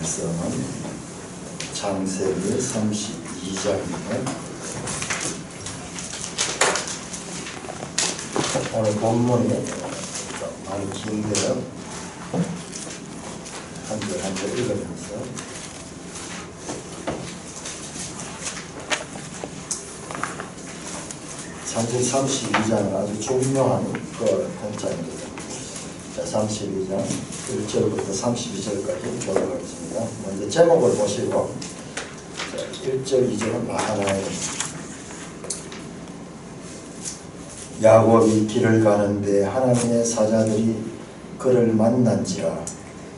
말씀은 창세기 32장입니다. 오늘 본문이 많이 긴데요. 한 절 한 절 읽으면서 창세기 32장은 아주 중요한 현장입니다. 자, 32장 1절부터 32절까지 보도록하겠습니다. 먼저 제목을 보시고 1절, 2절은 하나의 야곱이 길을 가는데 하나님의 사자들이 그를 만난지라.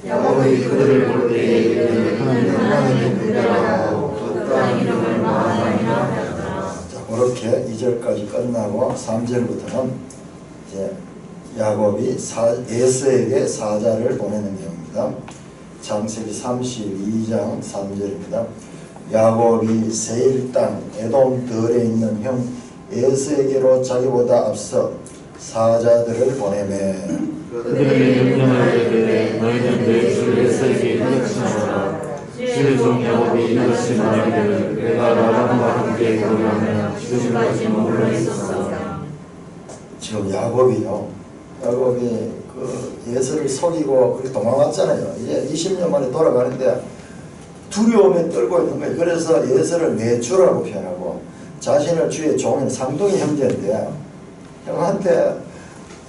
야곱이 그를 볼 때에 그는 하나님의 구별하고 그 땅 이름을 마하나이라 하였더라. 자, 그렇게 2절까지 끝나고 3절부터는 이제 야곱이 에서에게 사자를 보내는 경우입니다. 창세기 32장 3절입니다. 야곱이 세일 땅 에돔 들에 있는 형 에서에게로 자기보다 앞서 사자들을 보내매 그들에게 명령을 이르되 너희는 내 주 에서에게 이같이 말하라. 주의 종 야곱이 이같이 말하기를 내가 라반과 함께 거류하며 지금까지 머물러 있었어. 지금 야곱이 그 예서를 속이고 그렇게 도망갔잖아요. 이제 20년 만에 돌아가는데 두려움에 떨고 있는 거예요. 그래서 예서를 내 주라고 표현하고 자신을 주의 종인 상둥이 형제인데 형한테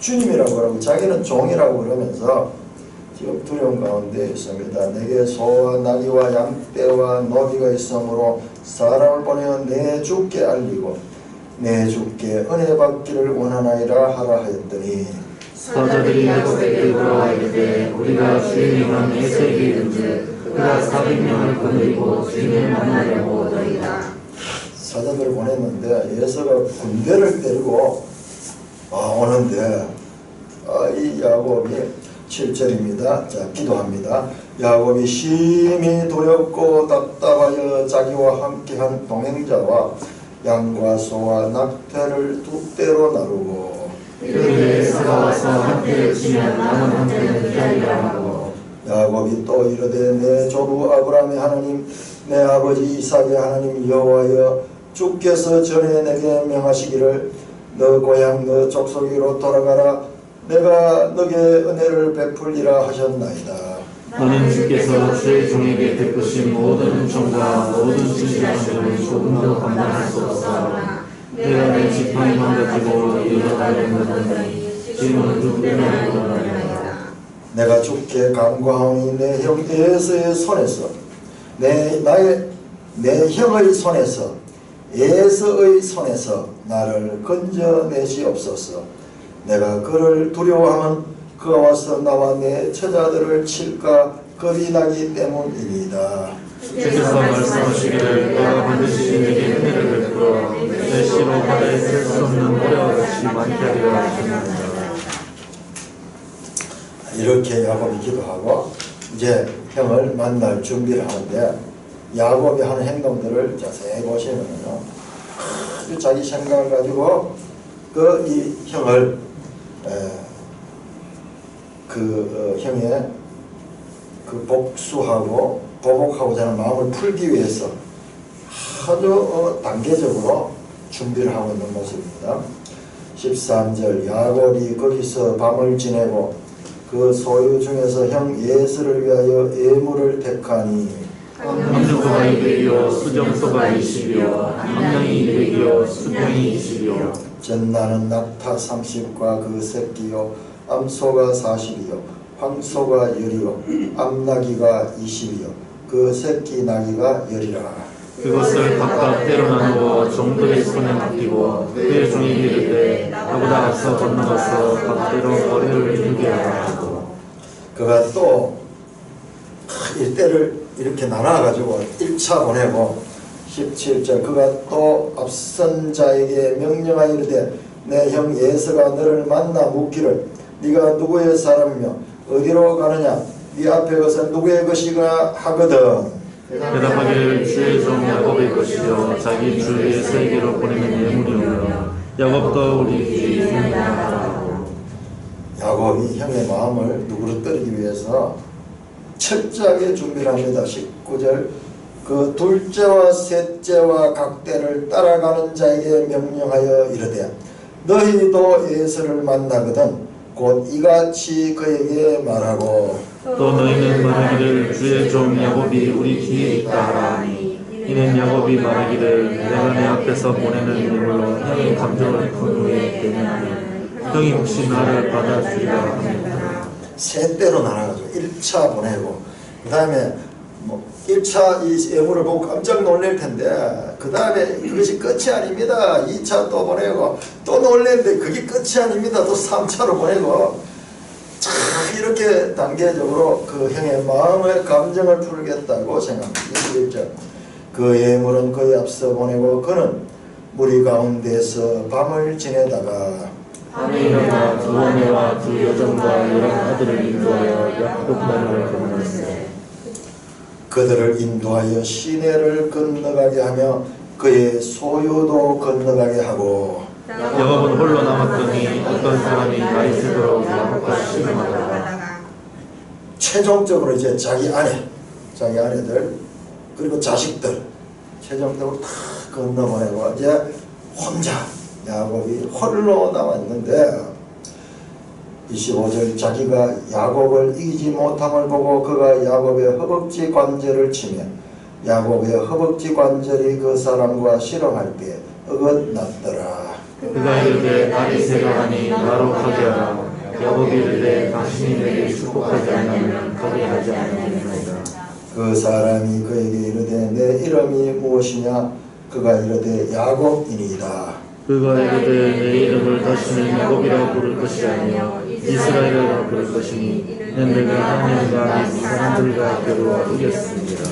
주님이라고 그러고 자기는 종이라고 그러면서 지금 두려움 가운데 있습니다. 내게 소와 나귀와 양떼와 노비가 있으므로 사람을 보내어 내 주께 알리고 내 주께 은혜 받기를 원하나이라 하라 하였더니 사자들이 야곱에게 돌아와 이르되 우리가 주인이란 에서에게 이른즉 그가 400명을 거느리고 주인을 만나려고 오더이다. 사자들을 보냈는데 예서가 군대를 데리고 오는데 이 야곱이 7절입니다. 자, 기도합니다. 야곱이 심히 두렵고 답답하여 자기와 함께한 동행자와 양과 소와 낙태를 두 떼로 나누고 이르되 에서가 와서 함께 치면 남은 함께는 피하리라 하고 야곱이 또 이르되 내 조부 아브라함의 하나님 내 아버지 이삭의 하나님 여호와여 주께서 전에 내게 명하시기를 너 고향 너 족속으로 돌아가라 내가 너게 은혜를 베풀리라 하셨나이다. 너는 주께서 주의 종에게 베푸신 모든 은총과 모든 진실한 것을 조금 더 감당할 수 없사오나 내가 내 지팡이만 가지고 이루어가려는 지금은 두 때나 이루어나이다. 내가 주께 간구하오니 내 형 에서의 손에서 내 형의 손에서 에서의 손에서 나를 건져내시옵소서. 내가 그를 두려워하면 그가 와서 나와 내 처자들을 칠까 겁이 나기 때문이니이다. 주께서 말씀하시기를 내가 반드시 내게 은혜를 베풀어 내 시로 바다에 셀 수 없는 모래와 같이 많게 하리라 하셨나이다. 이렇게 야곱이 기도하고 이제 형을 만날 준비를 하는데 야곱이 하는 행동들을 자세히 보시면요 아주 자기 생각을 가지고 이 형을 형의 복수하고 보복하고자 하는 마음을 풀기 위해서 아주 단계적으로 준비를 하고 있는 모습입니다. 13절 야곱이 거기서 밤을 지내고 그 소유 중에서 형 예서를 위하여 예물을 택하니 암소가 200이요 수정소가 20이요 암양이 200이요 수정이 20이요 전나는 낙타 30과 그 새끼요 암소가 40이요 황소가 10이요 암나귀가 20이요 그 새끼 나귀가 10이라. 그것을 각각 때로 나누어 종들의 손에 맡기고 그의 종이 이르되 나보다 앞서 건너가서 각대로 머리를 들게 하라 하고 그가 또 일대를 이렇게 나눠가지고 1차 보내고 17절 그가 또 앞선 자에게 명령하이르되 내 형 예서가 너를 만나 묻기를 네가 누구의 사람이며 어디로 가느냐 네 앞에 것은 누구의 것이가 하거든. 대답하기를 주의 종 야곱의 것이요 자기 주 에서에게로 보내는 예물이오며 야곱도 우리 주이니이다. 야곱이 형의 마음을 누구로 떨기 위해서 철저하게 준비를 합니다. 19절 그 둘째와 셋째와 각대를 따라가는 자에게 명령하여 이르되 너희도 예수를 만나거든 곧 이같이 그에게 말하고 또 너희는 말하기를 주의 종 야곱이 우리 뒤에 있다 하라니 이는 야곱이 말하기를 내가 내 앞에서 보내는 이름으로 형의 감정을 푼 후에 되면 형이 혹시 나를 받아주리라 합니다. 세 때로 나눠가지고 1차 보내고 그 다음에 뭐 1차 이 예물을 보고 깜짝 놀랄 텐데 그 다음에 그것이 끝이 아닙니다. 2차 또 보내고 또 놀랐는데 그게 끝이 아닙니다. 또 3차로 보내고 자 이렇게 단계적으로 그 형의 마음의 감정을 풀겠다고 생각합니다. 21절 그 예물은 그의 앞서 보내고 그는 무리 가운데서 밤을 지내다가 밤에 일어나 두 아내와 두 여종과 11아들을 인도하여 야곱 나루를 건넜으되 그들을 인도하여 시내를 건너가게 하며 그의 소유도 건너가게 하고 야곱은 홀로 남았더니 어떤 사람이 가이세도로 야곱과 씨름하다가 최종적으로 이제 자기 아내들 그리고 자식들 최종적으로 다 건너보내고 이제 혼자 야곱이 홀로 남았는데 25절 자기가 야곱을 이기지 못함을 보고 그가 야곱의 허벅지 관절을 치며 야곱의 허벅지 관절이 그 사람과 실험할 때 어긋났더라. 그가 이르되 날이 새가 하니 나로 가게 하라. 야곱이 이르되 당신이 내게 축복하지 않으면 가게 하지 아니하리이다. 그 사람이 그에게 이르되 내 이름이 무엇이냐 그가 이르되 야곱이니이다. 그가 이르되 내 이름을 다시는 야곱이라 부를 것이 아니요 이스라엘이라 부를 것이니 이는 내가 하나님과 이 사람들과 겨루어 이겼습니다.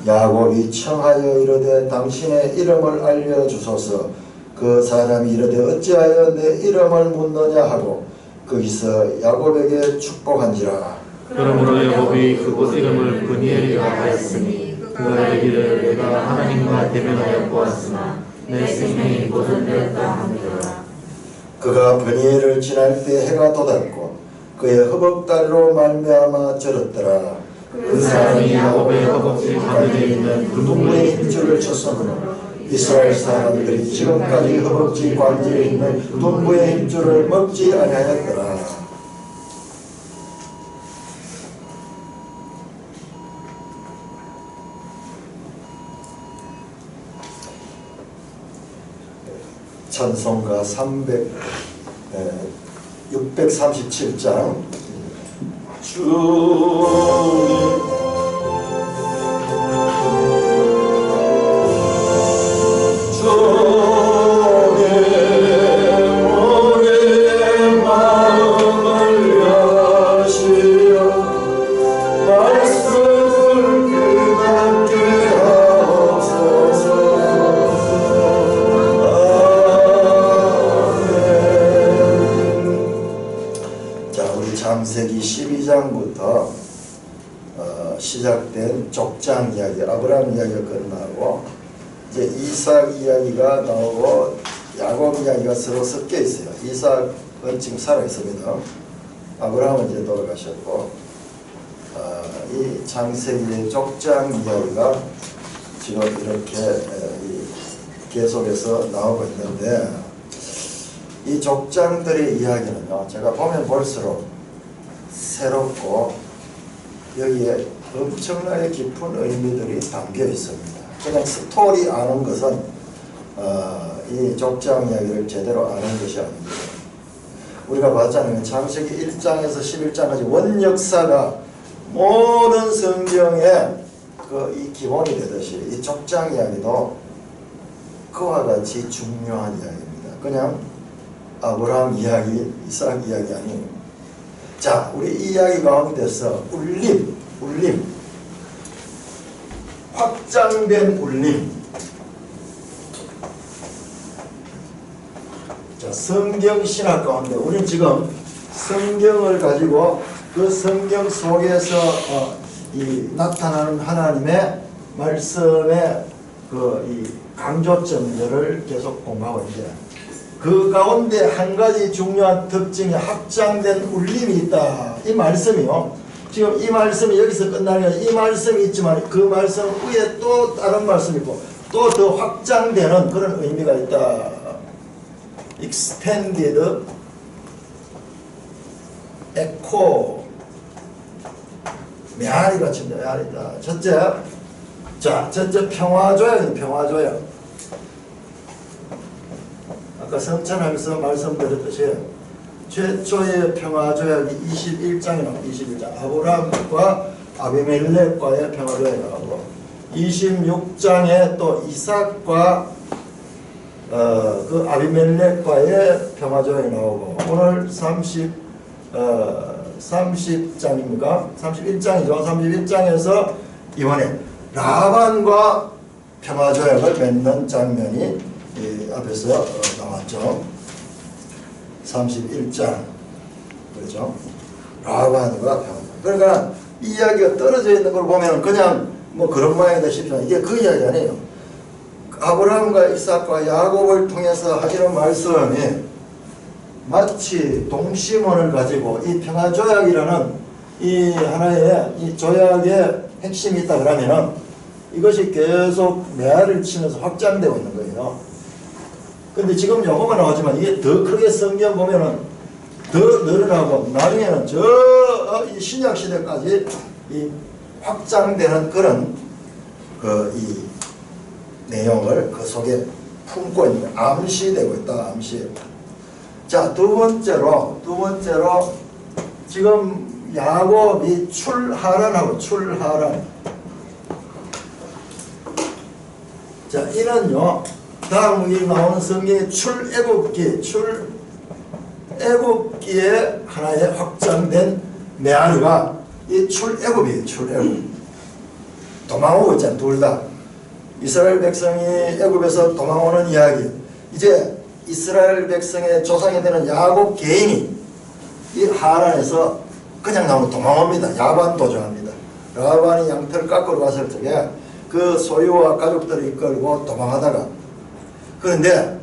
야곱이 청하여 이르되 당신의 이름을 알려주소서. 그 사람이 이르되 어찌하여 내 이름을 묻느냐 하고 거기서 야곱에게 축복한지라. 그러므로 야곱이 그곳 이름을 브니엘이라 하였으니 그가 이르기를 내가 하나님과 대면하여 보았으나 내 생명이 보존되었다 하니라. 그가 브니엘을 지날 때 해가 돋았고 그의 허벅다리로 말미암아 절었더라. 그 사람이 야곱의 허벅지 가운데 있는 눈무의 힘줄을 쳤으므로 이스라엘 사람들이 지금까지 허벅지 관절에 있는 눈무의 힘줄을 먹지 아니하였더라. 찬송가 637장 주님 창세기 12장부터 시작된 족장 이야기, 아브라함 이야기가 끝나고 이제 이삭 이야기가 나오고 야곱 이야기가 서로 섞여 있어요. 이삭은 지금 살아 있습니다. 아브라함은 이제 돌아가셨고 이 창세기의 족장 이야기가 지금 이렇게 계속해서 나오고 있는데 이 족장들의 이야기는요, 제가 보면 볼수록 새롭고 여기에 엄청나게 깊은 의미들이 담겨 있습니다. 그냥 스토리 아는 것은 이 족장 이야기를 제대로 아는 것이 아닙니다. 우리가 봤잖아요. 창세기 1장에서 11장까지 원역사가 모든 성경의 이 기본이 되듯이 이 족장 이야기도 그와 같이 중요한 이야기입니다. 그냥 아브라함 이야기, 이삭 이야기 아니에요. 자, 우리 이 이야기 가운데서 울림, 확장된 울림. 자, 성경 신학 가운데 우리는 지금 성경을 가지고 그 성경 속에서 이 나타나는 하나님의 말씀의 이 강조점들을 계속 공부하고 있는데 그 가운데 한 가지 중요한 특징이 확장된 울림이 있다. 이 말씀이요. 지금 이 말씀이 여기서 끝나는 게 이 말씀이 있지만 그 말씀 위에 또 다른 말씀이 있고 또 더 확장되는 그런 의미가 있다. extended echo 메아리가 친다. 메아리다. 첫째 평화조약입니다. 평화조약. 아까 성찬하면서 말씀드렸듯이 최초의 평화조약이 21장에 나옵니다. 21장. 아브라함과 아비멜렉과의 평화조약이 나오고 26장에 또 이삭과 그 아비멜렉과의 평화조약이 나오고 오늘 30장입니까? 31장이죠. 31장에서 이번에 라반과 평화조약을 맺는 장면이 앞에서 나왔죠. 31장 그렇죠. 라반과 평화조약. 그러니까 이 이야기가 떨어져 있는 걸 보면 그냥 뭐 그런 모양이다 싶지만 이게 그 이야기 아니에요. 아브라함과 이삭과 야곱을 통해서 하시는 말씀이 마치 동심원을 가지고 이 평화조약이라는 이 하나의 이 조약의 핵심이 있다 그러면은 이것이 계속 메아리를 치면서 확장되고 있는 거예요. 근데 지금 요거만 나오지만 이게 더 크게 성경 보면은 더 늘어나고 나중에는 이 신약 시대까지 이 확장되는 그런 이 내용을 그 속에 품고 있는 암시되고 있다. 암시. 자, 두 번째로 지금 야곱이 출하란하고 출하란. 자, 이는요 다음 이 나오는 성경의 출애굽기의 하나의 확장된 메아리가 이 출애굽이에요. 출애굽. 도망오고 있잖아요. 둘 다. 이스라엘 백성이 애굽에서 도망오는 이야기. 이제 이스라엘 백성의 조상이 되는 야곱 개인이 이 하란에서 그냥 나오면 도망옵니다. 야반 도주합니다. 라반이 양털을 깎으러 갔을 적에 그 소유와 가족들을 이끌고 도망하다가 그런데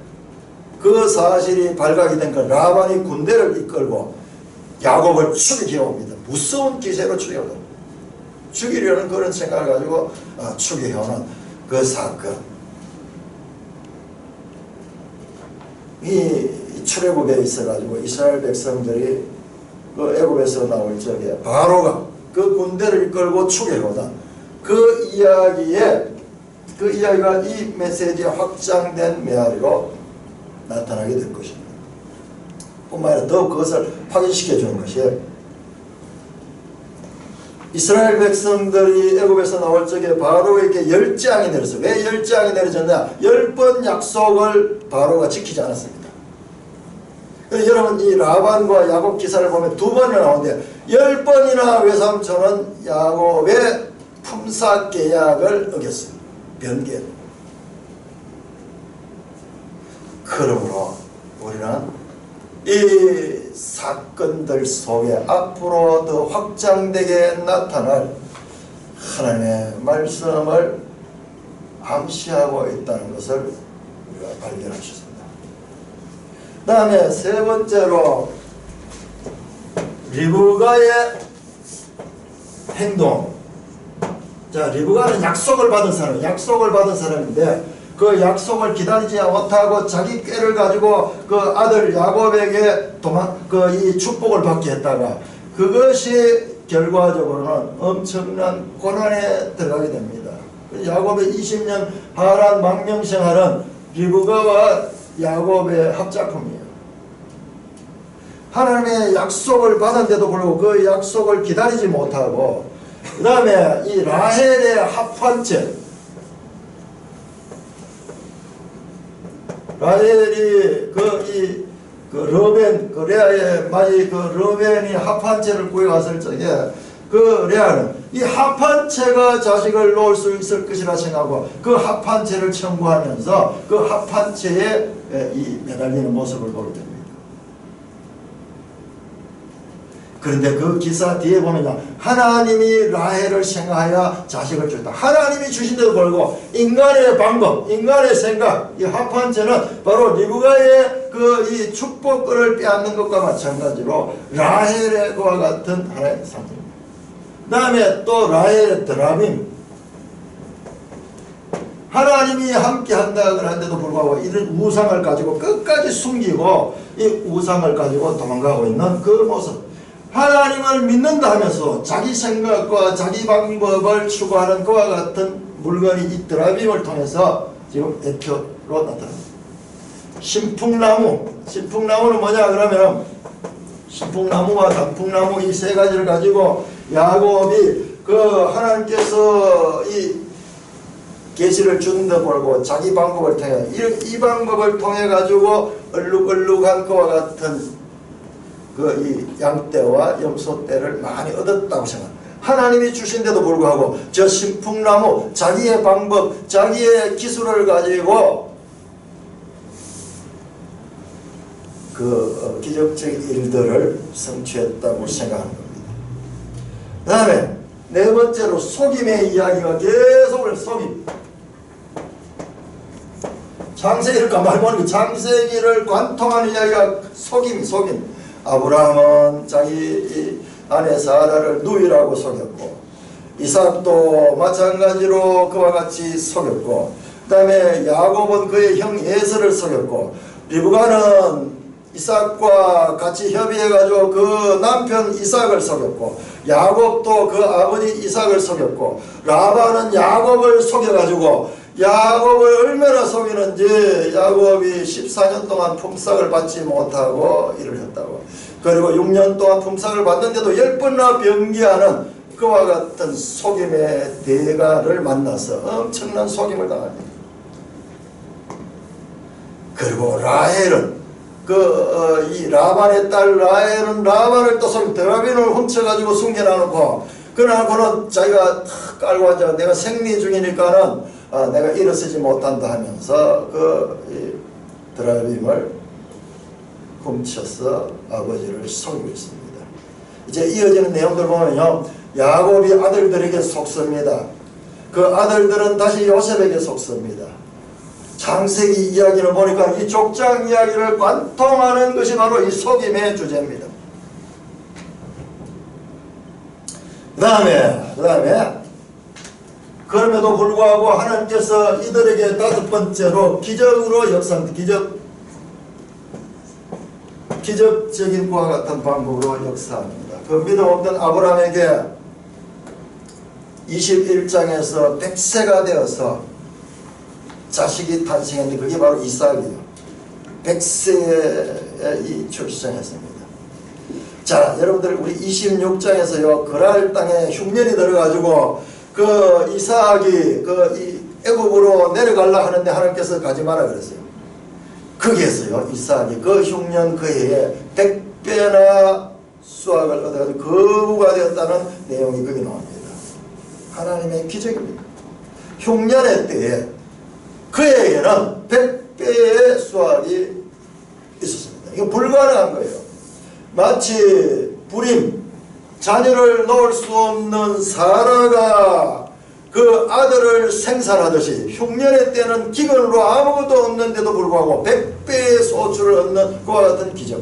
그 사실이 발각이 된 건 라반이 군대를 이끌고 야곱을 죽이려 옵니다. 무서운 기세로 죽여옵니다. 죽이려는 그런 생각을 가지고 죽여오는 그 사건. 이 출애굽에 있어가지고 이스라엘 백성들이 그 애굽에서 나올 적에 바로가 그 군대를 이끌고 죽여오다. 그 이야기가 이 메시지에 확장된 메아리로 나타나게 될 것입니다. 뿐만 아니라 더욱 그것을 확인시켜 주는 것이에요. 이스라엘 백성들이 애굽에서 나올 적에 바로에게 열재앙이 내렸어요. 왜 열재앙이 내려졌냐? 10번 약속을 바로가 지키지 않았습니다. 여러분 이 라반과 야곱 기사를 보면 2번이나 나오는데 10번이나 외삼촌은 야곱의 품삯 계약을 어겼어요. 변개. 그러므로 우리는 이 사건들 속에 앞으로 더 확장되게 나타날 하나님의 말씀을 암시하고 있다는 것을 우리가 발견할 수 있습니다. 그 다음에 세 번째로 리브가의 행동. 자, 리브가는 약속을 받은 사람인데 그 약속을 기다리지 못하고 자기 꾀를 가지고 그 아들 야곱에게 이 축복을 받게 했다가 그것이 결과적으로는 엄청난 고난에 들어가게 됩니다. 야곱의 20년 하란 망명 생활은 리브가와 야곱의 합작품이에요. 하나님의 약속을 받았는데도 불구하고 그 약속을 기다리지 못하고 그 다음에 이 라헬의 합환체. 라헬이 레아의 마이 러벤이 합한채를 구해왔을 적에 그 레아는 이 합한채가 자식을 놓을 수 있을 것이라 생각하고 그 합한채를 청구하면서 그 합한채에 이 매달리는 모습을 보게 됩니다. 그런데 그 기사 뒤에 보면 하나님이 라헬을 생각하여 자식을 주었다. 하나님이 주신데도 불구하고 인간의 방법, 인간의 생각, 이 합한채는 바로 리브가의 이 축복권을 빼앗는 것과 마찬가지로 라헬과 같은 하나의 상태입니다. 다음에 또 라헬 드라빔. 하나님이 함께 한다 그러는데도 불구하고 이런 우상을 가지고 끝까지 숨기고 이 우상을 가지고 도망가고 있는 그 모습. 하나님을 믿는다 하면서 자기 생각과 자기 방법을 추구하는 그와 같은 물건이 이 드라빔을 통해서 지금 대표로 나타납니다. 신풍나무는 뭐냐 그러면 신풍나무와 단풍나무 이 세 가지를 가지고 야곱이 그 하나님께서 이 계시를 주는데 보고 자기 방법을 통해 이 방법을 통해 가지고 얼룩얼룩한 그와 같은 그 이 양떼와 염소떼를 많이 얻었다고 생각합니다. 하나님이 주신데도 불구하고 저 신풍나무 자기의 방법 자기의 기술을 가지고 그 기적적인 일들을 성취했다고 생각하는 겁니다. 그 다음에 네 번째로 속임의 이야기가 계속 속임. 창세기를 가만히 보니까 창세기를 관통하는 이야기가 속임. 아브라함은 자기 아내 사라를 누이라고 속였고 이삭도 마찬가지로 그와 같이 속였고 그 다음에 야곱은 그의 형 에서를 속였고 리브가는 이삭과 같이 협의해가지고 그 남편 이삭을 속였고 야곱도 그 아버지 이삭을 속였고 라반은 야곱을 속여가지고 야곱을 얼마나 속이는지 야곱이 14년 동안 품삯을 받지 못하고 일을 했다고. 그리고 6년 동안 품삯을 받는데도 10번이나 변기하는 그와 같은 속임의 대가를 만나서 엄청난 속임을 당합니다. 그리고 라헬은 이 라반의 딸 라헬은 라반을 또 속임 드라빔을 훔쳐가지고 숨겨놔놓고 그러고는 자기가 탁 깔고 앉아 내가 생리 중이니까는 내가 일어서지 못한다 하면서 드라빔을 훔쳐서 아버지를 속이고 있습니다. 이제 이어지는 내용들 보면요. 야곱이 아들들에게 속습니다. 그 아들들은 다시 요셉에게 속습니다. 창세기 이야기를 보니까 이 족장 이야기를 관통하는 것이 바로 이 속임의 주제입니다. 그 다음에 그럼에도 불구하고 하나님께서 이들에게 다섯 번째로 기적으로 역사합니다. 기적적인 그와 같은 방법으로 역사합니다. 그 믿음 없던 아브라함에게 21장에서 100세가 되어서 자식이 탄생했는데 그게 바로 이삭이에요. 100세에 출생했습니다. 자, 여러분들 우리 26장에서요 그랄 땅에 흉년이 들어가지고 그 이삭이 이 애굽으로 내려가려 하는데 하나님께서 가지 마라 그랬어요. 거기에서요 이삭이 그 흉년 그 해에 100배나 수확을 얻어가지고 거부가 되었다는 내용이 거기 나옵니다. 하나님의 기적입니다. 흉년의 때에 그 해에는 100배의 수확이 있었습니다. 이거 불가능한 거예요. 마치 불임 자녀를 놓을 수 없는 사라가 그 아들을 생산하듯이 흉년의 때는 기근으로 아무것도 없는데도 불구하고 100배의 소출을 얻는 그와 같은 기적.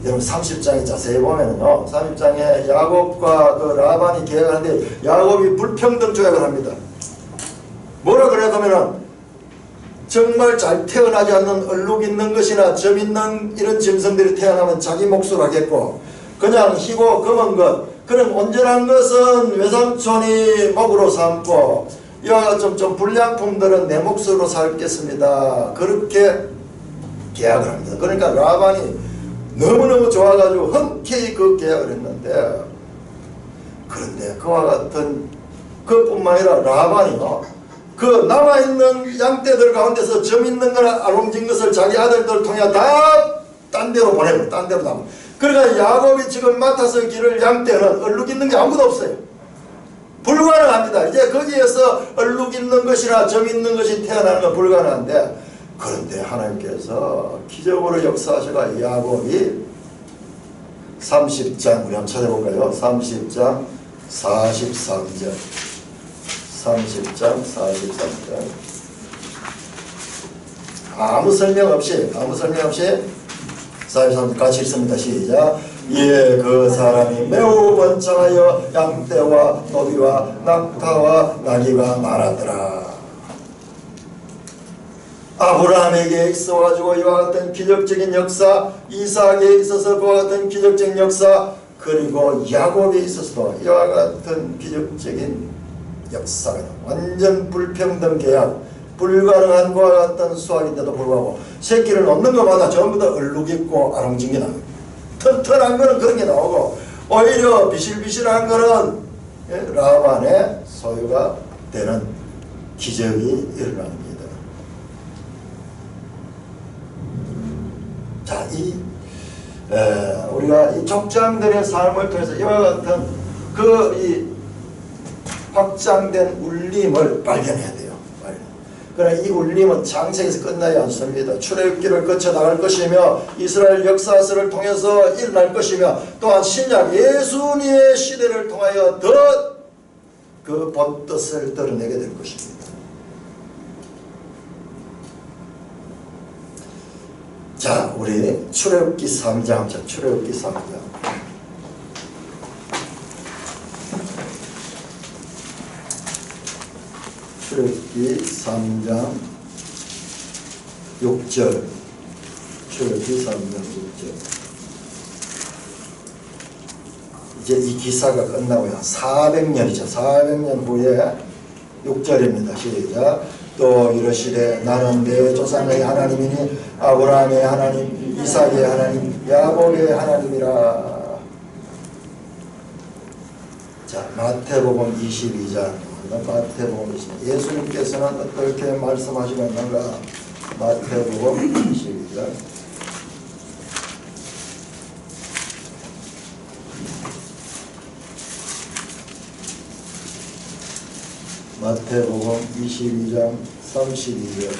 여러분 30장에 자세히 보면은요 30장에 야곱과 그 라반이 계약하는데 야곱이 불평등 조약을 합니다. 뭐라 그래 하면은 정말 잘 태어나지 않는 얼룩 있는 것이나 점 있는 이런 짐승들이 태어나면 자기 몫을 하겠고 그냥 희고 검은 것 그런 온전한 것은 외삼촌이 먹으로 삼고 이와 같은 좀 불량품들은 내 몫으로 살겠습니다. 그렇게 계약을 합니다. 그러니까 라반이 너무너무 좋아가지고 흔쾌히 그 계약을 했는데 그런데 그와 같은 그뿐만 아니라 라반이요 그 남아있는 양떼들 가운데서 점 있는 거나 알롱진 것을 자기 아들들 통해 다 딴 데로 보내고 딴 데로 남아. 그러니까 야곱이 지금 맡아서 기를 양떼는 얼룩 있는 게 아무도 없어요. 불가능합니다. 이제 거기에서 얼룩 있는 것이나 점 있는 것이 태어나는 건 불가능한데 그런데 하나님께서 기적으로 역사하셔가 야곱이 30장 우리 한번 찾아볼까요? 30장 43절 30장 43절 아무 설명 없이 43절 같이 읽습니다. 시작. 예, 그 사람이 매우 번창하여 양떼와 노비와 낙타와 나귀가 많았더라. 아브라함에게 있어가지고 이와 같은 기적적인 역사, 이삭에 있어서 그와 같은 기적적인 역사, 그리고 야곱에 있어서도 이와 같은 기적적인 역사가 완전 불평등 계약, 불가능한 것과 같은 수학인데도 불구하고 새끼를 놓는 것마다 전부 다 얼룩있고 아롱진기나고 튼튼한 거는 그런 게 나오고 오히려 비실비실한 거는 라반의 소유가 되는 기적이 일어납니다. 자, 우리가 이 족장들의 삶을 통해서 이와 같은 이 확장된 울림을 발견해야 돼요. 그러나 이 울림은 창세기에서 끝나지 않습니다. 출애굽기를 거쳐 나갈 것이며 이스라엘 역사서를 통해서 일어날 것이며 또한 신약 예수님의 시대를 통하여 더 그 본뜻을 드러내게 될 것입니다. 자, 우리 출애굽기 3장, 출애굽기 3장. 출애굽기 3장 6절. 출애굽기 3장 6절. 이제 이 기사가 끝나고요. 400년이죠. 400년 후에 6절입니다. 시작. 또 이르시되 나는 내 조상의 하나님이니 아브라함의 하나님, 이삭의 하나님, 야곱의 하나님이라. 자, 마태복음 22장. 마태복음 22장. 예수님께서는 어떻게 말씀하시고 있는가? 마태복음 22장. 마태복음 22장 32절.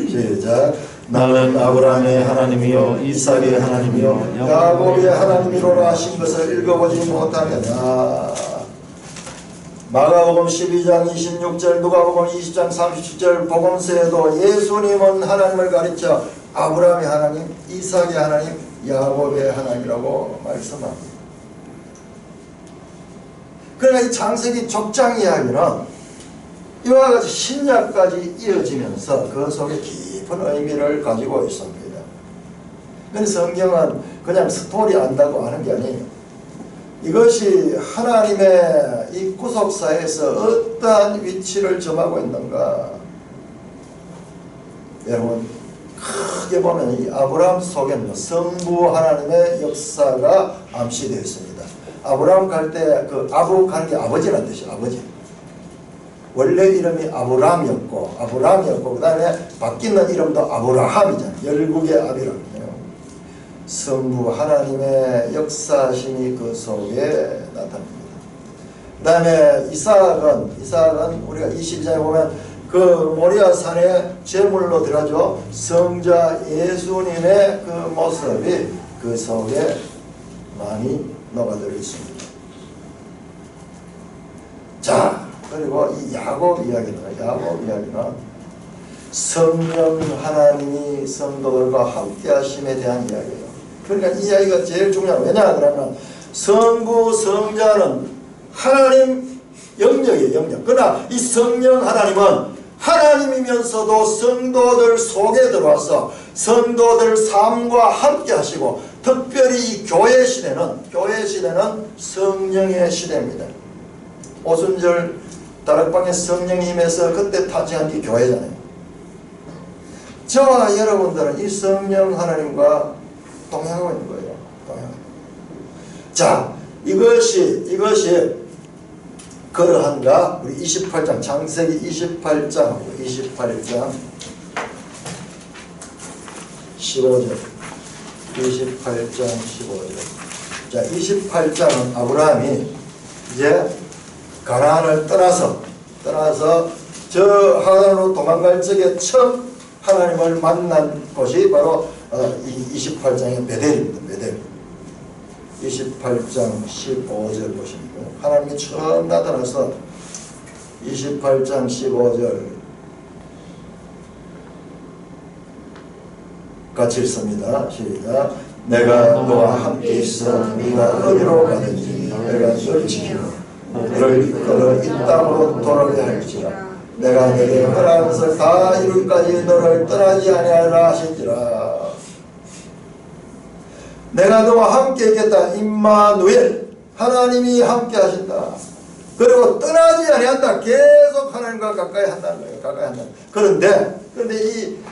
시작. 나는 아브라함의 하나님이요 이삭의 하나님이요 야곱의 하나님이로라 하신 것을 읽어보지 못하느냐. 마가복음 12장 26절, 누가복음 20장 37절 복음서에도 예수님은 하나님을 가르쳐 아브라함의 하나님, 이삭의 하나님, 야곱의 하나님이라고 말씀합니다. 그러나 이 창세기 족장 이야기는 이와 같이 신약까지 이어지면서 그 속에 깊은 의미를 가지고 있습니다. 그런데 성경은 그냥 스토리 안다고 하는 게 아니에요. 이것이 하나님의 이 구속사에서 어떠한 위치를 점하고 있는가. 여러분, 크게 보면 이 아브라함 속에는 성부 하나님의 역사가 암시되어 있습니다. 아브라함 갈 때 그 아브 가는 게 아버지라는 뜻이에요. 아버지. 원래 이름이 아브라함이었고 그 다음에 바뀌는 이름도 아브라함이잖아요. 열국의 아비라고요. 성부 하나님의 역사심이 그 속에 나타납니다. 그 다음에 이삭은 우리가 22장에 보면 그 모리아산에 제물로 들어가죠. 성자 예수님의 그 모습이 그 속에 많이 녹아들어 있습니다. 자, 그리고 이 야곱 이야기는 성령 하나님이 성도들과 함께 하심에 대한 이야기예요. 그러니까 이 이야기가 제일 중요해요. 왜냐 그러면 성부 성자는 하나님 영역이에요. 영역. 그러나 이 성령 하나님은 하나님이면서도 성도들 속에 들어와서 성도들 삶과 함께 하시고 특별히 이 교회 시대는 성령의 시대입니다. 오순절 다락방에 성령이 임해서 그때 탄생한 게 교회잖아요. 저와 여러분들은 이 성령 하나님과 동행하고 있는 거예요. 자, 이것이 그러한가? 우리 28장 창세기 28장 15절 28장 15절. 자, 28장은 아브라함이 이제 가나안을 떠나서 저 하나님으로 도망갈 적에 처음 하나님을 만난 곳이 바로 이 28장의 베델입니다. 베델. 28장 15절 보십니다. 하나님이 처음 나타나서 28장 15절 같이 읽습니다. 시작. 내가 너와 함께 있어 네가 어디로 가든지 내가 너를 지키고 너를 이끌어 이 땅으로 돌아오게 할지라. 내가 내게 허락한 것을 다 이루기까지 너를 떠나지 아니하리라 하신지라. 내가 너와 함께 있겠다. 임마누엘, 하나님이 함께 하신다. 그리고 떠나지 아니한다. 계속 하나님과 가까이 한다는 거예요. 가까이 한다. 그런데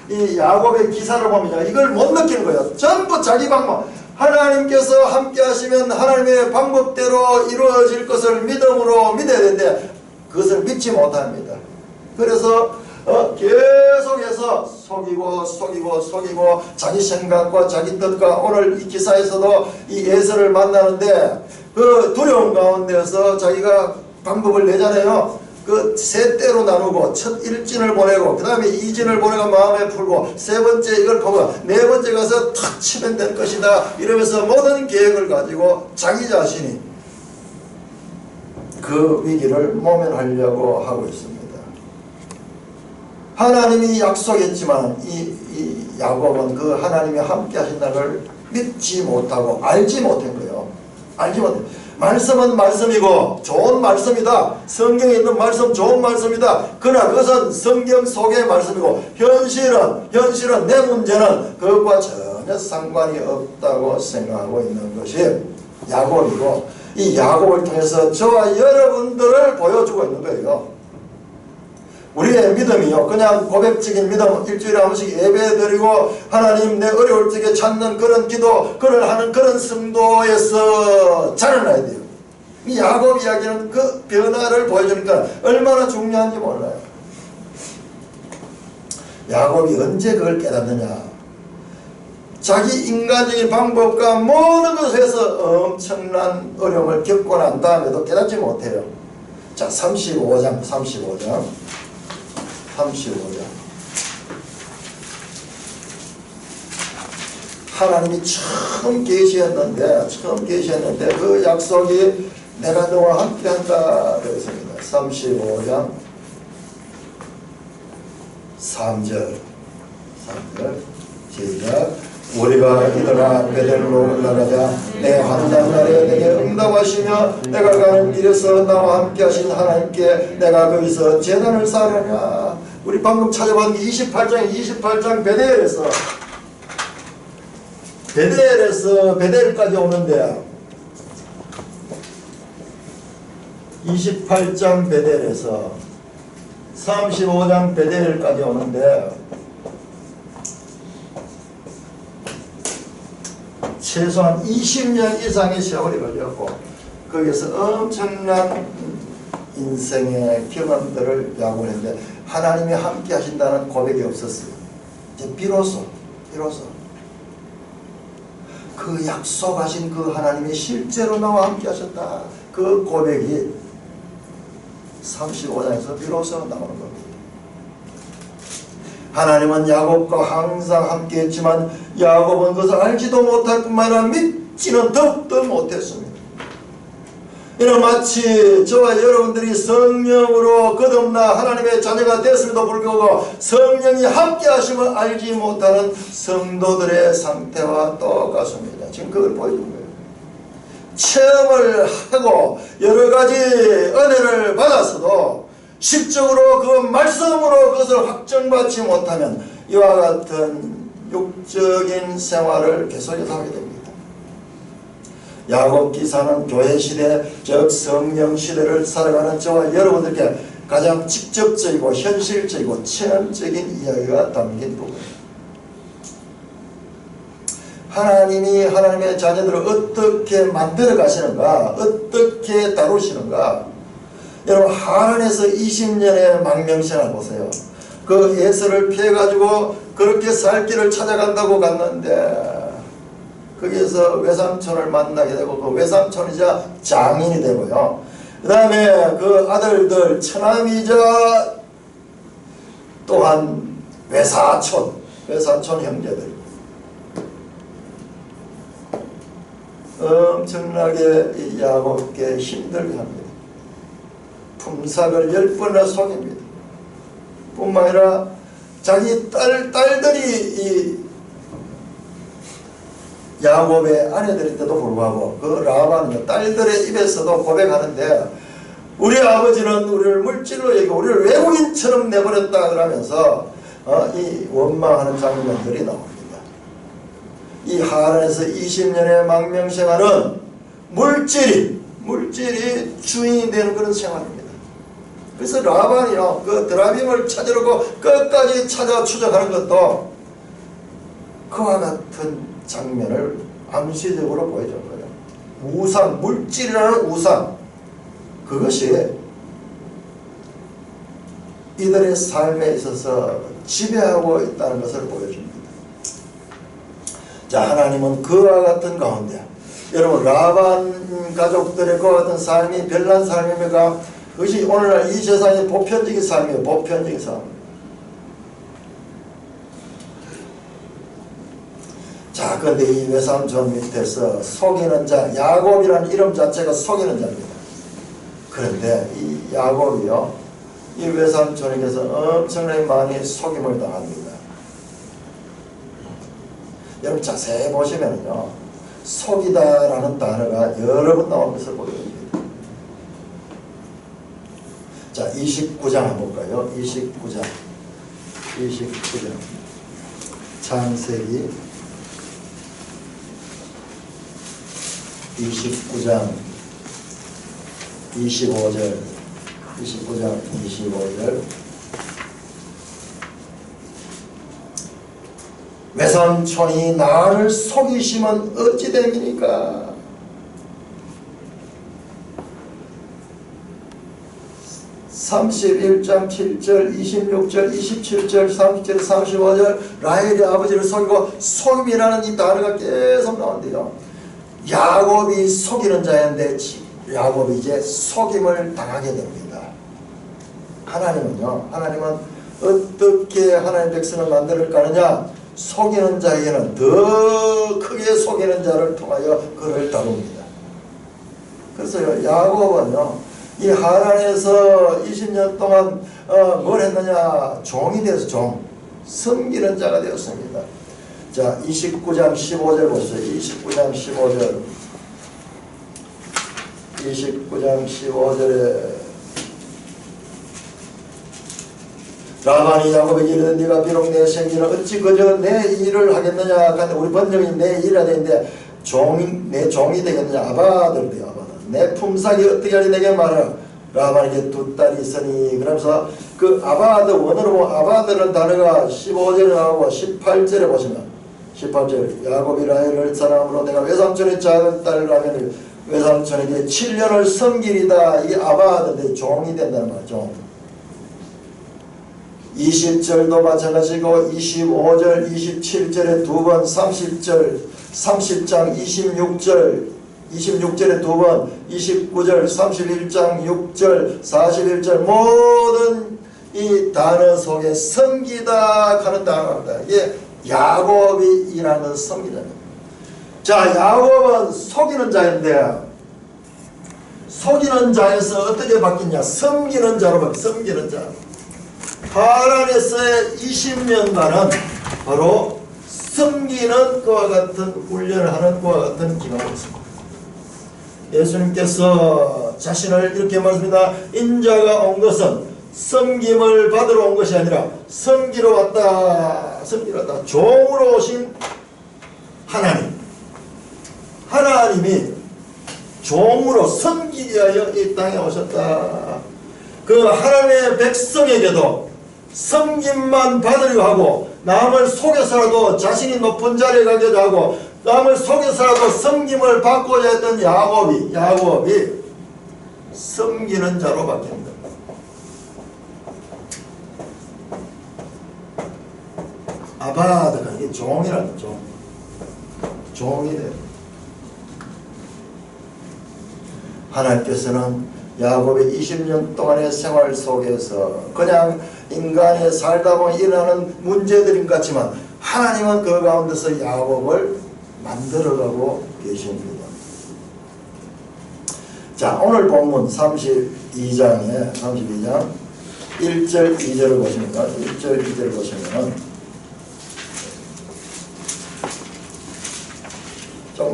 이 야곱의 기사를 보면 이걸 못 느끼는 거예요. 전부 자기 방법. 하나님께서 함께 하시면 하나님의 방법대로 이루어질 것을 믿음으로 믿어야 되는데 그것을 믿지 못합니다. 그래서 계속해서 속이고 자기 생각과 자기 뜻과 오늘 이 기사에서도 이 에서를 만나는데 그 두려움 가운데서 자기가 방법을 내잖아요. 그 세 때로 나누고 첫 1진을 보내고 그 다음에 2진을 보내고 마음에 풀고 세 번째 이걸 보고 네 번째 가서 탁 치면 될 것이다 이러면서 모든 계획을 가지고 자기 자신이 그 위기를 모면하려고 하고 있습니다. 하나님이 약속했지만 이 야곱은 그 하나님이 함께 하신다는 걸 믿지 못하고 알지 못한 거예요. 알지 못해. 말씀은 말씀이고 좋은 말씀이다. 성경에 있는 말씀 좋은 말씀이다. 그러나 그것은 성경 속의 말씀이고 현실은 내 문제는 그것과 전혀 상관이 없다고 생각하고 있는 것이 야곱이고 이 야곱을 통해서 저와 여러분들을 보여주고 있는 거예요. 우리의 믿음이요 그냥 고백적인 믿음 일주일에 한 번씩 예배드리고 하나님 내 어려울 적에 찾는 그런 기도 그를 하는 그런 성도에서 자라나야 돼요. 이 야곱 이야기는 그 변화를 보여주니까 얼마나 중요한지 몰라요. 야곱이 언제 그걸 깨닫느냐. 자기 인간적인 방법과 모든 것에서 엄청난 어려움을 겪고 난 다음에도 깨닫지 못해요. 자 35장 하나님이 처음 계시했는데 그 약속이 내가 너와 함께한다 그랬습니다. 35장 3절 시작. 우리가 일어나 베델로 올라가자. 내 환난날에 내게 응답하시며 내가 가는 길에서 나와 함께 하신 하나님께 내가 거기서 제단을 쌓으려냐. 우리 방금 찾아봤는데 28장 베델까지 오는데 28장 베델에서 35장 베델까지 오는데 최소한 20년 이상의 세월이 걸렸고 거기서 엄청난 인생의 경험들을 야구했는데 하나님이 함께 하신다는 고백이 없었어요. 이제 비로소 그 약속하신 그 하나님이 실제로 나와 함께 하셨다. 그 고백이 35장에서 비로소 나오는 겁니다. 하나님은 야곱과 항상 함께 했지만 야곱은 그것을 알지도 못할 뿐만 아니라 믿지는 더욱더 못했습니다. 이는 마치 저와 여러분들이 성령으로 거듭나 하나님의 자녀가 됐음에도 불구하고 성령이 함께 하심을 알지 못하는 성도들의 상태와 똑같습니다. 지금 그걸 보여준 거예요. 체험을 하고 여러 가지 은혜를 받았어도 실적으로 그 말씀으로 그것을 확정받지 못하면 이와 같은 육적인 생활을 계속해서 하게 됩니다. 야곱 기사는 교회 시대, 즉 성령 시대를 살아가는 저와 여러분들께 가장 직접적이고 현실적이고 체험적인 이야기가 담긴 부분입니다. 하나님이 하나님의 자녀들을 어떻게 만들어 가시는가, 어떻게 다루시는가. 여러분 하란에서 20년의 망명생활 보세요. 그 에서를 피해가지고 그렇게 살 길을 찾아간다고 갔는데 거기에서 외삼촌을 만나게 되고 그 외삼촌이자 장인이 되고요. 그 다음에 그 아들들 처남이자 또한 외사촌 형제들 엄청나게 이 야곱께 힘들게 합니다. 품삯을 10번이나 속입니다. 뿐만 아니라 자기 딸들이 이 야곱의 아내들인데도 불구하고 그 라반은 딸들의 입에서도 고백하는데 우리 아버지는 우리를 물질로 여기고 우리를 외국인처럼 내버렸다 그러면서 이 원망하는 장면들이 나옵니다. 이 하란에서 20년의 망명생활은 물질이 주인이 되는 그런 생활입니다. 그래서 라반이요 그 드라빔을 찾으려고 끝까지 찾아 추적하는 것도 그와 같은 장면을 암시적으로 보여준 거예요. 우상, 물질이라는 우상, 그것이 이들의 삶에 있어서 지배하고 있다는 것을 보여줍니다. 자, 하나님은 그와 같은 가운데 여러분 라반 가족들의 그와 같은 삶이 별난 삶입니까? 그것이 오늘날 이 세상의 보편적인 삶이에요. 보편적인 삶. 자, 그런데 이 외삼촌 밑에서 속이는 자, 야곱이라는 이름 자체가 속이는 자입니다. 그런데 이 야곱이요, 이 외삼촌에게서 엄청나게 많이 속임을 당합니다. 여러분 자세히 보시면요, 속이다라는 단어가 여러 번 나온 것을 보게 됩니다. 자, 29장 한번 볼까요? 29장. 창세기 29장 25절. 외삼촌이 나를 속이시면 어찌 됨이니까. (31장 7절) 26절 27절 30절 35절 라헬이 아버지를 속이고 속임이라는 이 단어가 계속 나온대요. 야곱이 속이는 자인데 야곱이 이제 속임을 당하게 됩니다. 하나님은 어떻게 하나님의 백성을 만들까 하느냐, 속이는 자에게는 더 크게 속이는 자를 통하여 그를 다룹니다. 그래서 야곱은요, 이 하란에서 20년 동안 뭘 했느냐, 종이 되어서 섬기는 자가 되었습니다. 자, 29장 15절 보세요. 29장 15절에 라반이 야곱에게 이르되 네가 비록 내 생기는 어찌 그저 내 일을 하겠느냐. 근데 우리 번역이 내 일이라 되는데 내 종이 되겠느냐. 아바들 돼요. 아바들. 내 품삯이 어떻게 하리 내게 말하라. 라반에게 두 딸이 있으니. 그러면서 그 아바드, 원어로 보면 아바드라는 단어가 15절에 나오고 18절에 보시면 18절 야곱이 라헬을 사랑함으로 내가 외삼촌의 작은 딸을 하면 외삼촌에게 7년을 섬기리다. 이게 아바드인데 종이 된다는 말이죠. 20절도 마찬가지고 25절 27절에 두 번, 30절 30장 26절에 두 번, 29절 31장 6절 41절 모든 이 단어 속에 섬기다 하는 단어입니다. 이게 야곱이 일하는 섬기자입니다. 자, 야곱은 속이는 자인데 속이는 자에서 어떻게 바뀌냐, 섬기는 자로 바뀌. 섬기는 자. 하란에서의 20년간은 바로 섬기는 그와 같은 훈련을 하는 그와 같은 기간이었습니다. 예수님께서 자신을 이렇게 말씀합니다. 인자가 온 것은 섬김을 받으러 온 것이 아니라 섬기러 왔다. 섬기러 왔다. 종으로 오신 하나님이 종으로 섬기기 위하여 이 땅에 오셨다. 그 하나님의 백성에게도 섬김만 받으려 하고 남을 속여서라도 자신이 높은 자리에 가기도 하고 남을 속여서라도 섬김을 받고자 했던 야곱이 섬기는 자로 바뀝니다. 아바드가 이게 종이라는 종이 돼요. 하나님께서는 야곱의 20년 동안의 생활 속에서 그냥 인간의 살다 보면 일어나는 문제들인 것 같지만 하나님은 그 가운데서 야곱을 만들어가고 계십니다. 자, 오늘 본문 32장 1절 2절을 보시니까 1절 2절을 보시면은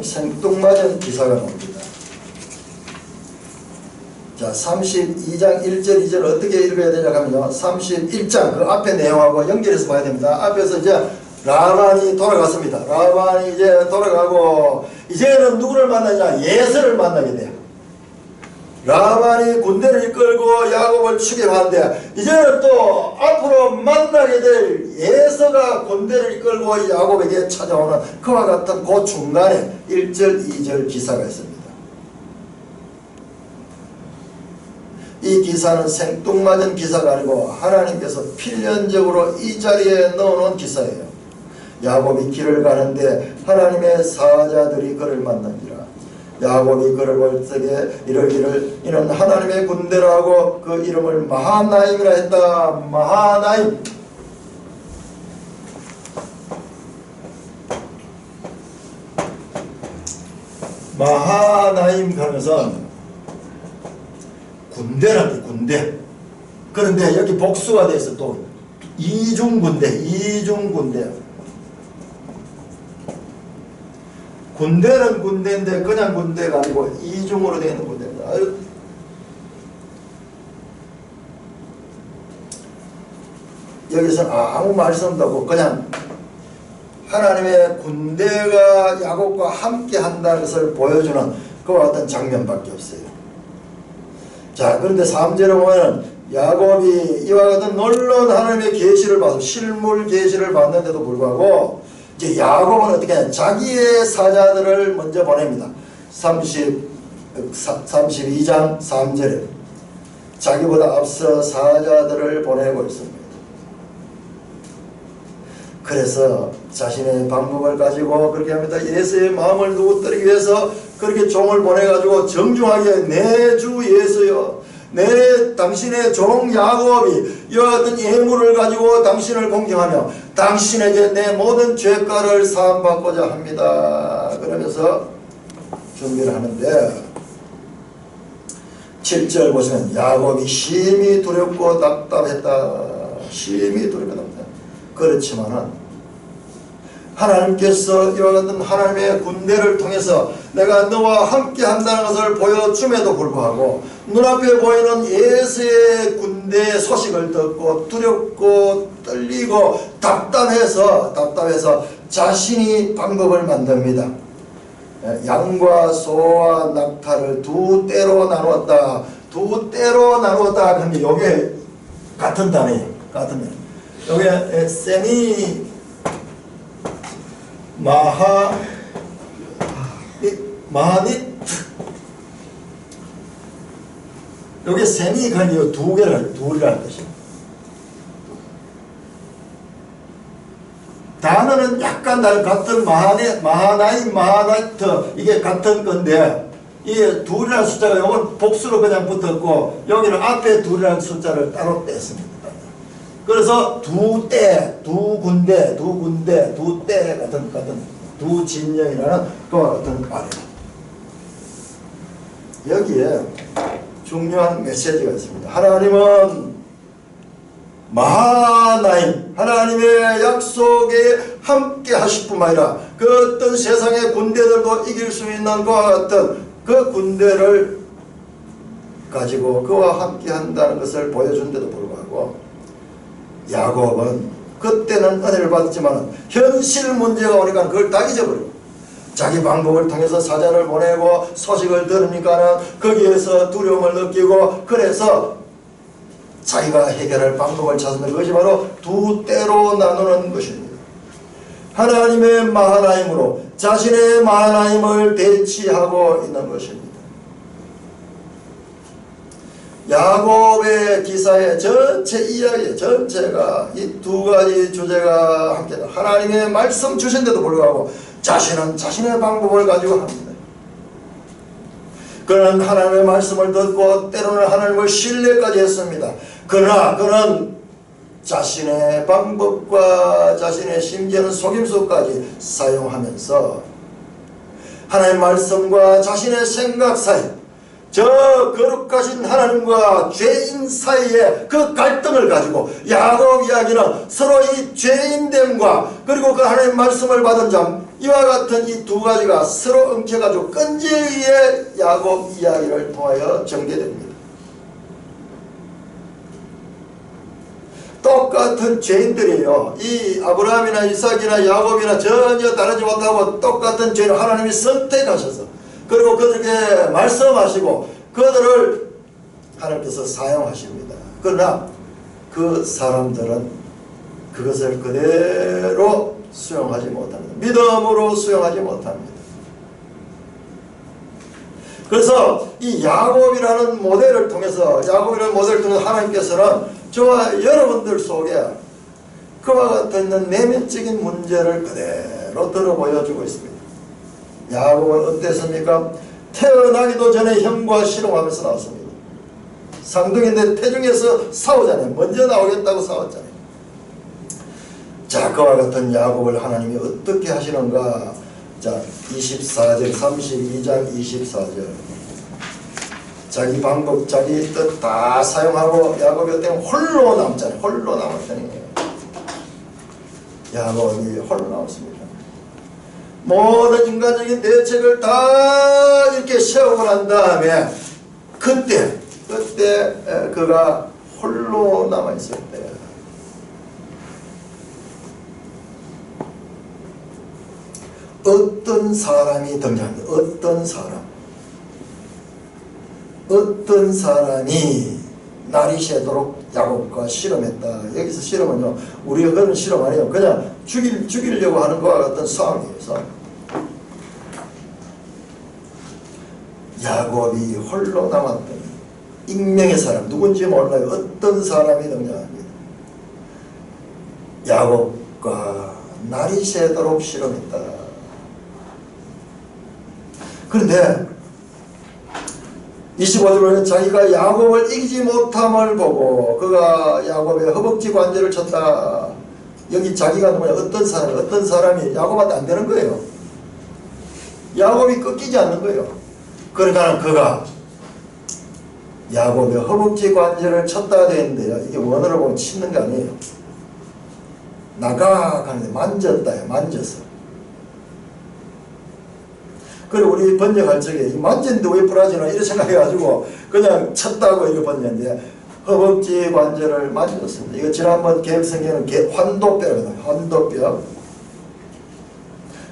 생뚱맞은 기사가 나옵니다. 자, 32장 1절 2절 어떻게 읽어야 되냐 하면요, 31장 그 앞에 내용하고 연결해서 봐야 됩니다. 앞에서 이제 라반이 돌아갔습니다. 라반이 이제 돌아가고 이제는 누구를 만나냐? 예서를 만나게 돼요. 라반이 군대를 이끌고 야곱을 추격하는데 이제는 또 앞으로 만나게 될 예서가 군대를 이끌고 야곱에게 찾아오는 그와 같은 그 중간에 1절 2절 기사가 있습니다. 이 기사는 생뚱맞은 기사가 아니고 하나님께서 필연적으로 이 자리에 넣어놓은 기사예요. 야곱이 길을 가는데 하나님의 사자들이 그를 만납니다. 야곱이 그를 볼 적에 이르기를 이는 하나님의 군대라고 그 이름을 마하나임이라 했다. 마하나임. 마하나임 하면서 군대란데 군대. 그런데 여기 복수가 돼서 또 이중군대. 군대는 군대인데 그냥 군대가 아니고 이중으로 되어 있는 군대입니다. 여기서는 아무 말씀도 없고 그냥 하나님의 군대가 야곱과 함께 한다는 것을 보여주는 그와 같은 장면밖에 없어요. 자, 그런데 3절에 보면 야곱이 이와 같은 놀라운 하나님의 계시를 봐서 실물 계시를 봤는데도 불구하고 이제 야곱은 어떻게 하냐? 자기의 사자들을 먼저 보냅니다. 32장 3절에 자기보다 앞서 사자들을 보내고 있습니다. 그래서 자신의 방법을 가지고 그렇게 합니다. 예수의 마음을 누구뜨리기 위해서 그렇게 종을 보내가지고 정중하게 내 주 예수여, 내 당신의 종 야곱이 이와 같은 예물을 가지고 당신을 공경하며 당신에게 내 모든 죄가를 사함받고자 합니다. 그러면서 준비를 하는데 7절 보시면 야곱이 심히 두렵고 답답했다. 심히 두렵고 답답했다. 그렇지만은 하나님께서 이와 같은 하나님의 군대를 통해서 내가 너와 함께 한다는 것을 보여줌에도 불구하고 눈앞에 보이는 예수의 군대의 소식을 듣고 두렵고 떨리고 답답해서 자신이 방법을 만듭니다. 양과 소와 낙타를 두 떼로 나누었다. 그런데 이게 같은 단어예요. 여기 세미 마하닛 여기 세미가 두 개를 둘이라는 뜻이에요. 단어는 약간 다른 같은 마하나이트 이게 같은 건데 이게 둘이라는 숫자가 이건 복수로 그냥 붙었고 여기는 앞에 둘이라는 숫자를 따로 뺐습니다. 그래서 두 때, 두 군대, 두 때 같은 두 진영이라는 그와 같은 말이에요. 여기에 중요한 메시지가 있습니다. 하나님은 마하나임, 하나님의 약속에 함께 하실 뿐만 아니라 그 어떤 세상의 군대들도 이길 수 있는 그와 같은 그 군대를 가지고 그와 함께 한다는 것을 보여준데도 불구하고 야곱은 그때는 은혜를 받았지만 현실 문제가 오니까 그걸 다 잊어버리고 자기 방법을 통해서 사자를 보내고 소식을 들으니까는 거기에서 두려움을 느끼고 그래서 자기가 해결할 방법을 찾는 것이 바로 두 때로 나누는 것입니다. 하나님의 마하나임으로 자신의 마하나임을 대치하고 있는 것입니다. 야곱의 기사의 전체 이야기 전체가 이 두 가지 주제가 함께 하나님의 말씀 주신데도 불구하고 자신은 자신의 방법을 가지고 합니다. 그는 하나님의 말씀을 듣고 때로는 하나님을 신뢰까지 했습니다. 그러나 그는 자신의 방법과 자신의 심지어는 속임수까지 사용하면서 하나님의 말씀과 자신의 생각 사이 저 거룩하신 하나님과 죄인 사이에 그 갈등을 가지고 야곱 이야기는 서로 이 죄인됨과 그리고 그 하나님의 말씀을 받은 자 이와 같은 이 두 가지가 서로 엉켜가지고 끈질기게 야곱 이야기를 통하여 전개됩니다. 똑같은 죄인들이에요. 이 아브라함이나 이삭이나 야곱이나 전혀 다르지 못하고 똑같은 죄를 하나님이 선택하셔서 그리고 그들에게 말씀하시고 그들을 하나님께서 사용하십니다. 그러나 그 사람들은 그것을 그대로 수용하지 못합니다. 믿음으로 수용하지 못합니다. 그래서 이 야곱이라는 모델을 통해서 하나님께서는 저와 여러분들 속에 그와 같은 내면적인 문제를 그대로 들어 보여주고 있습니다. 야곱은 어땠습니까? 태어나기도 전에 형과 씨름하면서 나왔습니다. 쌍둥이인데 태중에서 싸우잖아요. 먼저 나오겠다고 싸웠잖아요. 자, 그와 같은 야곱을 하나님이 어떻게 하시는가? 자, 24절, 32장 24절. 자기 방법, 자기 뜻 다 사용하고 야곱이 어때요? 홀로 남잖아요. 홀로 남았더니 야곱이 홀로 남았습니다. 모든 인간적인 대책을 다 이렇게 세우고 난 다음에 그때 그가 홀로 남아있을 때 어떤 사람이 등장합니다. 어떤 사람이 날이 새도록 야곱과 씨름했다. 여기서 씨름은요, 우리가 그런 씨름 아니에요. 그냥 죽이려고 하는 것과 같은 싸움이에요. 싸움. 야곱이 홀로 남았던 익명의 사람, 누군지 몰라요. 어떤 사람이 등장합니다. 야곱과 날이 새도록 씨름했다. 그런데 25절에 자기가 야곱을 이기지 못함을 보고 그가 야곱의 허벅지 관절을 쳤다. 여기 자기가 누구냐? 어떤 사람이 야곱한테 안 되는 거예요. 야곱이 꺾이지 않는 거예요. 그러니까 그가 야곱의 허벅지 관절을 쳤다 되는데요. 이게 원어로 보면 치는 게 아니에요. 나가 하는데 만졌다요. 만졌어. 그리고 우리 번역할 적에 이 만졌는데 왜 불하지나 이렇게 생각해가지고 그냥 쳤다고 이렇게 번역했는데 허벅지 관절을 만졌습니다. 이거 지난번 개혁성경은 환도뼈거든요. 환도뼈.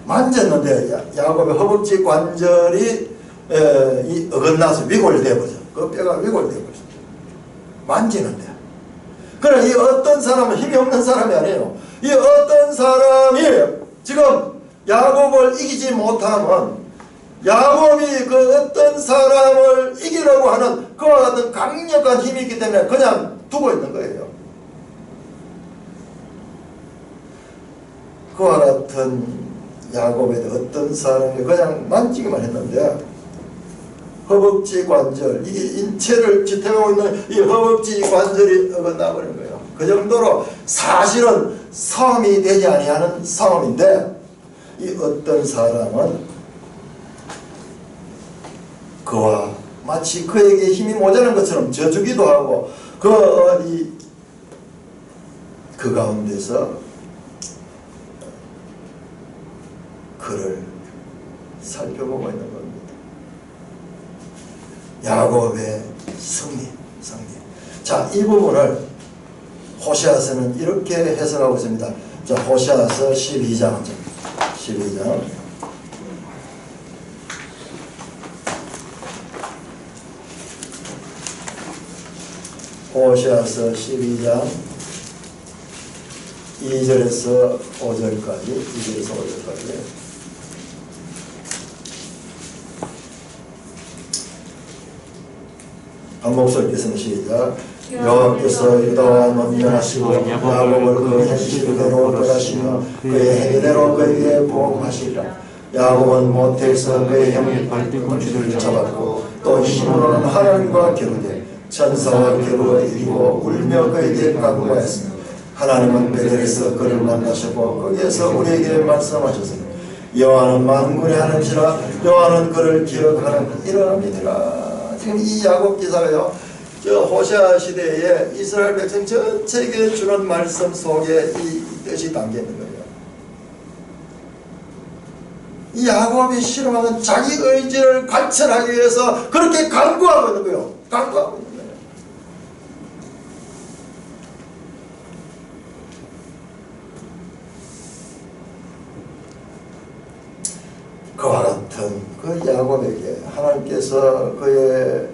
만졌는데 야곱의 허벅지 관절이 어긋나서 위골되어버려. 그 뼈가 위골되어버려. 만지는데. 그러나 이 어떤 사람은 힘이 없는 사람이 아니에요. 이 어떤 사람이 지금 야곱을 이기지 못하면 야곱이 그 어떤 사람을 이기려고 하는 그와 같은 강력한 힘이 있기 때문에 그냥 두고 있는 거예요. 그와 같은 야곱에 어떤 사람이 그냥 만지기만 했는데 허벅지 관절, 이게 인체를 지탱하고 있는 이 허벅지 관절이 어긋나 버린 거예요. 그 정도로 사실은 싸움이 되지 아니하는 싸움인데 이 어떤 사람은 그와 마치 그에게 힘이 모자란 것처럼 져주기도 하고 그 가운데서 그를 살펴보고 있는 겁니다. 야곱의 승리. 자, 이 부분을 호세아서는 이렇게 해석하고 있습니다. 자, 호세아서 12장. 호세아서 12장 2절에서 5절까지 한 목소리 읽겠습니다. 시작. 여호와께서 유다와 논면하시고 야곱을 그 행실대로 벌하시며 그의 행위대로 그에게 보응하시리라. 야곱은 모태에서 그의 형의 발뒤꿈치를 잡았고 또 힘으로는 하나님과 겨루되 천사와 겨루어 이기고 울며 그에게 간구하였으며 하나님은 베델에서 그를 만나시고 거기에서 우리에게 말씀하셨으니 여호와는 만군의 하나님이시라. 여호와는 그를 기억하는 이름이니라. 지금 이 야곱 기사가요, 저 호세아 시대에 이스라엘 백성 전체에게 주는 말씀 속에 이 뜻이 담겨 있는 거예요. 이 야곱이 실험하는 자기 의지를 관철하기 위해서 그렇게 강구하고 있는 거예요. 강구하고 있는 거예요. 그와 같은 그 야곱에게 하나님께서 그의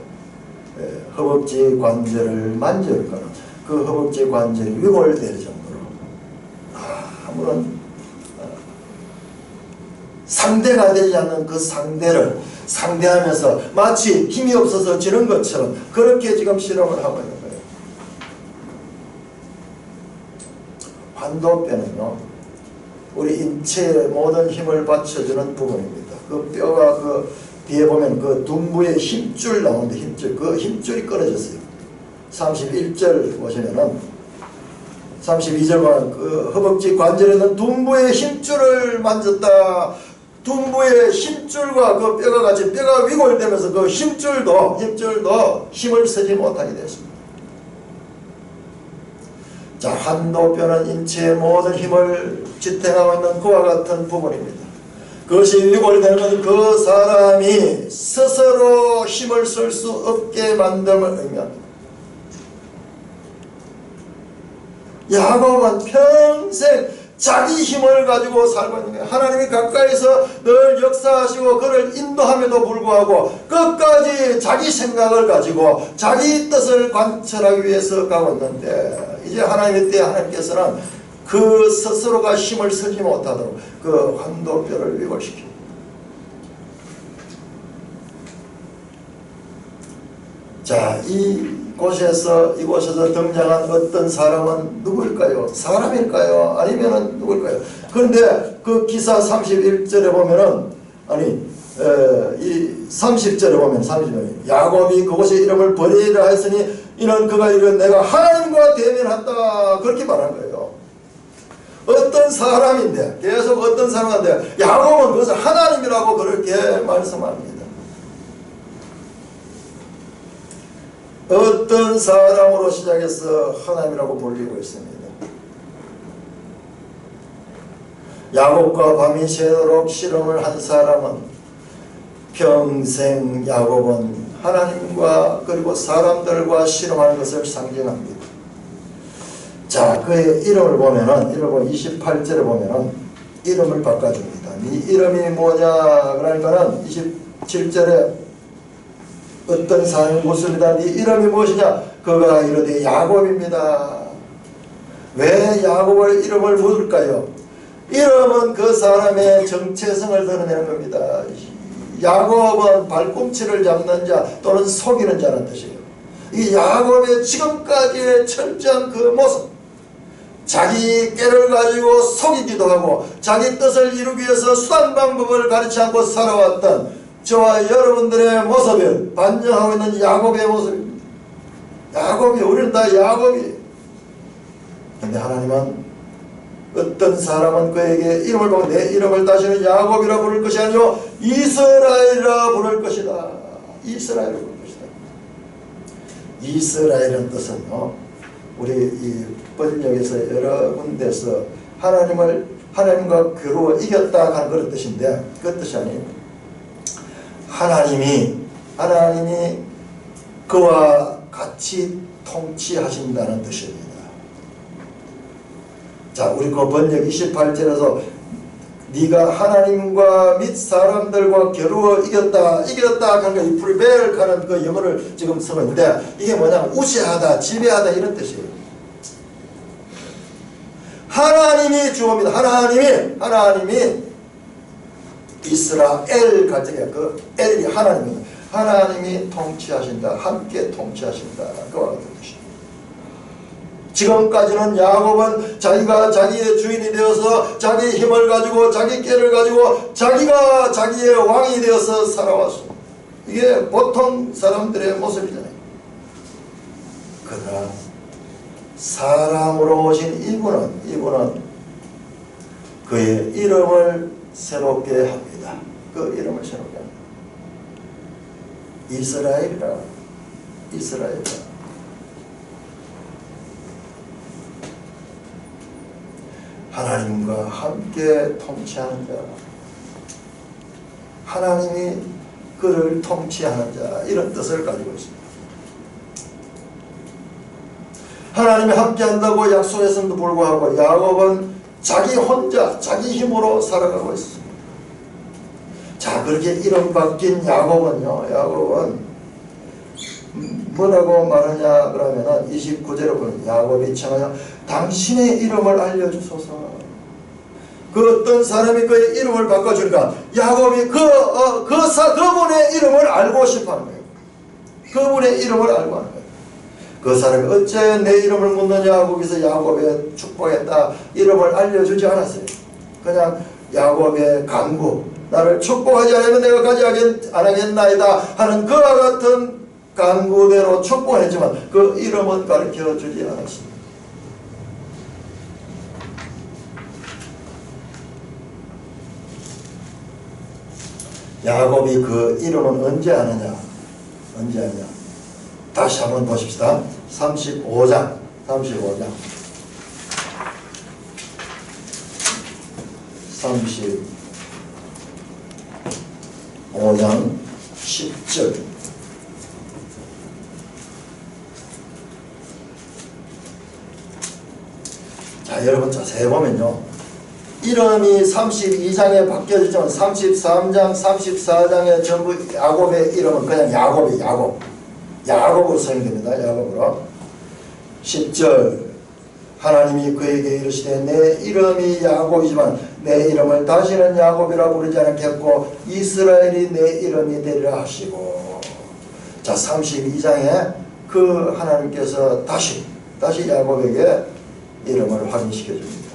허벅지 관절을 만졌거나 그 허벅지 관절이 위골될 정도로 아무런 상대가 되지 않는 그 상대를 상대하면서 마치 힘이 없어서 지는 것처럼 그렇게 지금 실험을 하고 있는 거예요. 환도뼈는요, 우리 인체의 모든 힘을 받쳐주는 부분입니다. 그 뼈가 그 뒤에 보면 그 둔부에 힘줄 나오는데 힘줄, 그 힘줄이 끊어졌어요. 31절 보시면은 32절 보면 그 허벅지 관절에 있는 둔부의 힘줄을 만졌다. 둔부의 힘줄과 그 뼈가 같이 뼈가 위골되면서 그 힘줄도 힘을 쓰지 못하게 됐습니다. 자, 환도뼈는 인체의 모든 힘을 지탱하고 있는 그와 같은 부분입니다. 그것이 위골되는 것은 그 사람이 스스로 힘을 쓸 수 없게 만듦을 의미합니다. 야곱은 평생 자기 힘을 가지고 살고 있는 거예요. 하나님이 가까이서 늘 역사하시고 그를 인도함에도 불구하고 끝까지 자기 생각을 가지고 자기 뜻을 관철하기 위해서 가고 있는데, 이제 하나님의 때에 하나님께서는 그 스스로가 힘을 쓰지 못하도록 그 환도뼈를 위골시킵니다. 자, 이곳에서 등장한 어떤 사람은 누구일까요? 사람일까요? 아니면은 누구일까요? 그런데 그 기사 31절에 보면은, 이 30절에 보면, 30절에 야곱이 그곳에 이름을 버리라 했으니 이는 그가 이르되 내가 하나님과 대면한다, 그렇게 말한 거예요. 어떤 사람인데, 계속 어떤 사람인데 야곱은 그것을 하나님이라고 그렇게 말씀합니다. 어떤 사람으로 시작해서 하나님이라고 불리고 있습니다. 야곱과 밤이 새도록 실험을 한 사람은 평생 야곱은 하나님과 그리고 사람들과 실험하는 것을 상징합니다. 자, 그의 이름을 보면은, 28절에 보면은 이름을 바꿔줍니다. 네 이름이 뭐냐? 그러니까는 27절에 어떤 사람이 묻습니다. 네 이름이 무엇이냐? 그가 이르되 야곱입니다. 왜 야곱을 이름을 묻을까요? 이름은 그 사람의 정체성을 드러내는 겁니다. 야곱은 발꿈치를 잡는 자 또는 속이는 자라는 뜻이에요. 이 야곱의 지금까지의 철저한 그 모습, 자기 깨를 가지고 속이기도 하고 자기 뜻을 이루기 위해서 수단 방법을 가르치 않고 살아왔던 저와 여러분들의 모습을 반영하고 있는 야곱의 모습입니다. 야곱이, 우리는 다 야곱이에요. 그런데 하나님은 어떤 사람은 그에게 이름을 보고 내 이름을 다시는 야곱이라 부를 것이 아니요 이스라엘이라 부를 것이다. 이스라엘이라 부를 것이다. 이스라엘은 뜻은요, 우리 이 번역에서 여러 군데서 하나님과 겨루어 이겼다 하는 그런 뜻인데, 그 뜻이 아니에요. 하나님이 그와 같이 통치하신다는 뜻입니다. 자, 우리 그 번역 28절에서 네가 하나님과 및 사람들과 겨루어 이겼다 하는 이 프리벨 하는 그 영어를 지금 쓰고 있는데, 이게 뭐냐면 우세하다, 지배하다 이런 뜻이에요. 하나님이 주어입니다. 하나님이 이스라엘 갈적이야. 그 엘이 하나님입니다. 하나님이 통치하신다. 함께 통치하신다. 그와 같은 뜻입니다. 지금까지는 야곱은 자기가 자기의 주인이 되어서 자기 힘을 가지고 자기 깨를 가지고 자기가 자기의 왕이 되어서 살아왔습니다. 이게 보통 사람들의 모습이잖아요. 그러나 사람으로 오신 이분은 그의 이름을 새롭게 합니다. 그 이름을 새롭게 합니다. 이스라엘이라. 하나님과 함께 통치하는 자, 하나님이 그를 통치하는 자, 이런 뜻을 가지고 있습니다. 하나님이 함께한다고 약속했음에도 불구하고 야곱은 자기 혼자 자기 힘으로 살아가고 있습니다. 자, 그렇게 이름 바뀐 야곱은 뭐라고 말하냐 그러면은 29절에 보면 야곱이 청하여 당신의 이름을 알려주소서. 그 어떤 사람이 그의 이름을 바꿔주니까 야곱이 그분의 이름을 알고 싶어하는 거예요. 그분의 이름을 알고 하는 거예요. 그 사람이 어째 내 이름을 묻느냐, 거기서 야곱의 축복했다 이름을 알려주지 않았어요. 그냥 야곱의 간구, 나를 축복하지 않으면 내가 가지 안 하겠나이다 하는 그와 같은 간구대로 축복했지만 그 이름은 가르쳐주지 않았습니다. 야곱이 그 이름은 언제 아느냐? 다시 한번 보십시다. 35장 10절. 자, 여러분 자세히 보면요, 이름이 32장에 바뀌어지지만 33장, 34장에 전부 야곱의 이름은 그냥 야곱으로 사용됩니다. 야곱으로. 10절, 하나님이 그에게 이르시되 내 이름이 야곱이지만 내 이름을 다시는 야곱이라 부르지 않겠고 이스라엘이 내 이름이 되리라 하시고. 자, 32장에 그 하나님께서 다시 야곱에게 이름을 확인시켜 줍니다.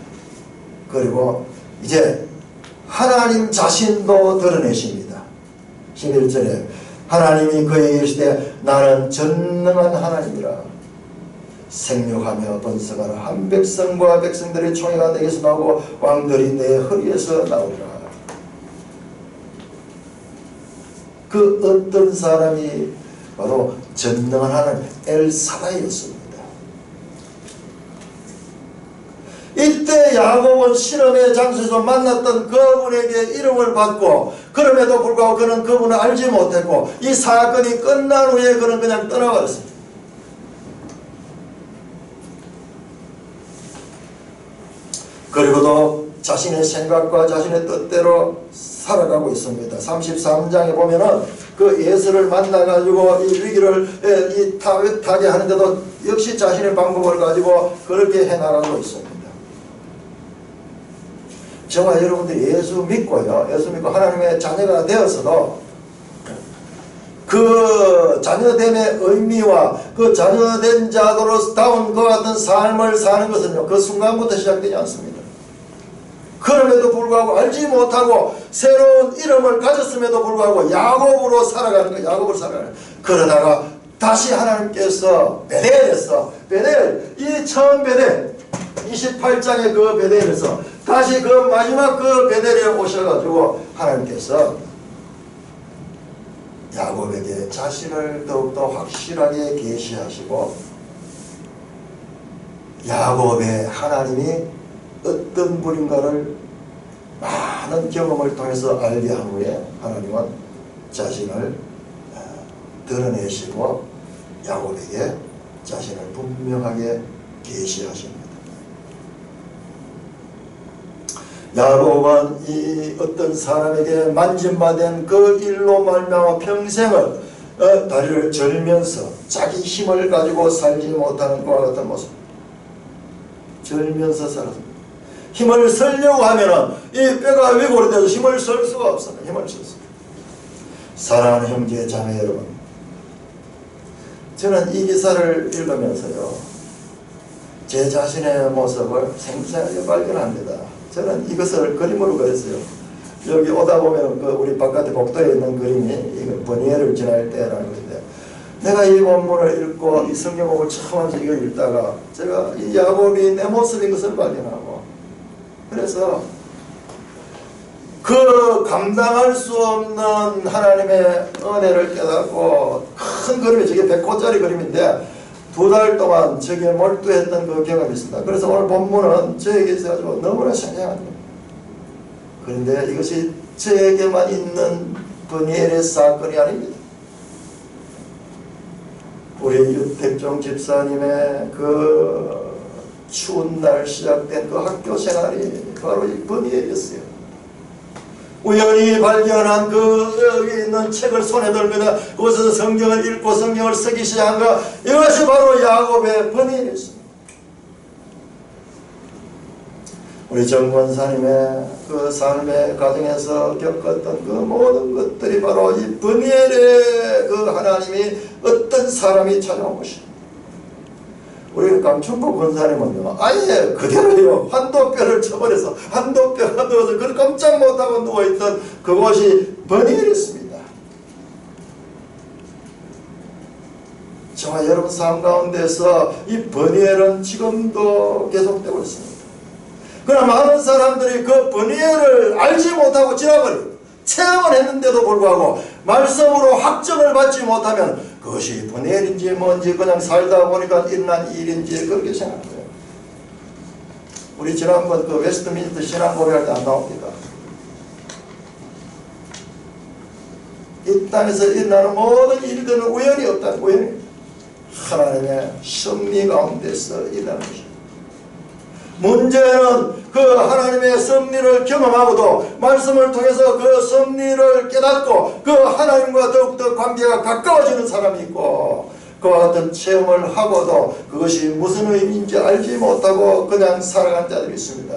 그리고 이제 하나님 자신도 드러내십니다. 11절에 하나님이 그에게 이르시되 나는 전능한 하나님이라. 생육하며 번성하는 한 백성과 백성들의 총회가 내게서 나오고 왕들이 내 허리에서 나오리라. 그 어떤 사람이 바로 전능한 하나님 엘사다이였습니다. 이때 야곱은 실험의 장소에서 만났던 그분에게 이름을 받고 그럼에도 불구하고 그는 그분을 알지 못했고 이 사건이 끝난 후에 그는 그냥 떠나버렸습니다. 그리고도 자신의 생각과 자신의 뜻대로 살아가고 있습니다. 33장에 보면은 그 예수를 만나가지고 이 위기를 타게 하는데도 역시 자신의 방법을 가지고 그렇게 해나가고 있습니다. 저와 여러분들이 예수 믿고요, 예수 믿고 하나님의 자녀가 되었어도 그 자녀됨의 의미와 그 자녀된 자로다운 그 같은 삶을 사는 것은요, 그 순간부터 시작되지 않습니다. 그럼에도 불구하고 알지 못하고 새로운 이름을 가졌음에도 불구하고 야곱으로 살아가는 거예요. 야곱으로 살아가는 거예요. 그러다가 다시 하나님께서 베델에서 이 처음 베델 28장의 그 베델에서 다시 그 마지막 그 베델에 오셔가지고 하나님께서 야곱에게 자신을 더욱더 확실하게 계시하시고 야곱의 하나님이 어떤 분인가를 많은 경험을 통해서 알게 한 후에 하나님은 자신을 드러내시고 야곱에게 자신을 분명하게 계시하십니다. 야곱은 이 어떤 사람에게 만진받은 그 일로 말미암아 평생을 다리를 절면서 자기 힘을 가지고 살지 못하는 것과 같은 모습, 절면서 살았습니다. 힘을 쓰려고 하면은 이 뼈가 위골이 돼서 힘을 쓸 수가 없습니다. 힘을 쓸 수가. 사랑하는 형제 자매 여러분, 저는 이 기사를 읽으면서요, 제 자신의 모습을 생생하게 발견합니다. 저는 이것을 그림으로 그렸어요. 여기 오다 보면 그 우리 바깥에 복도에 있는 그림이 이거 번뇌를 지날 때라는 건데, 내가 이 본문을 읽고 이 성경복을 처음 하면서 이걸 읽다가 제가 이 야곱이 내 모습인 것을 발견하고, 그래서 그 감당할 수 없는 하나님의 은혜를 깨닫고 큰 그림이, 저게 100호짜리 그림인데 2달 동안 저기에 몰두했던 그 경험이 있습니다. 그래서 오늘 본문은 저에게 있어가지고 너무나 생생합니다. 그런데 이것이 저에게만 있는 브니엘의 사건이 아닙니다. 우리 유택종 집사님의 그 추운 날 시작된 그 학교 생활이 바로 이 브니엘이었어요. 우연히 발견한 그 여기 있는 책을 손에 들거나 그곳에서 성경을 읽고 성경을 쓰기 시작한 것, 이것이 바로 야곱의 브니엘이었습니다. 우리 정 권사님의 그 삶의 과정에서 겪었던 그 모든 것들이 바로 이 브니엘의 그 하나님이 어떤 사람이 찾아온 것입니다. 우리 강춘복 권사님은요, 아예 그대로요, 한도뼈를 쳐버려서 한도뼈가 누워서 그걸 깜짝 못하고 누워있던 그곳이 브니엘이었습니다. 저와 여러분 삶 가운데서 이 브니엘은 지금도 계속되고 있습니다. 그러나 많은 사람들이 그 브니엘을 알지 못하고 지나버리고 체험을 했는데도 불구하고 말씀으로 확정을 받지 못하면 그것이 브니엘인지 뭔지 그냥 살다 보니까 일어난 일인지 그렇게 생각해요. 우리 지난번 그 웨스트민스터 신앙 고백할 때 안 나옵니까? 이 땅에서 일어나는 모든 일들은 우연이 없다. 우연이 하나님의 섭리 가운데서 일어나는 것입니다. 문제는 그 하나님의 섭리를 경험하고도 말씀을 통해서 그 섭리를 깨닫고 그 하나님과 더욱더 관계가 가까워지는 사람이 있고, 그와 같은 체험을 하고도 그것이 무슨 의미인지 알지 못하고 그냥 살아간 자들이 있습니다.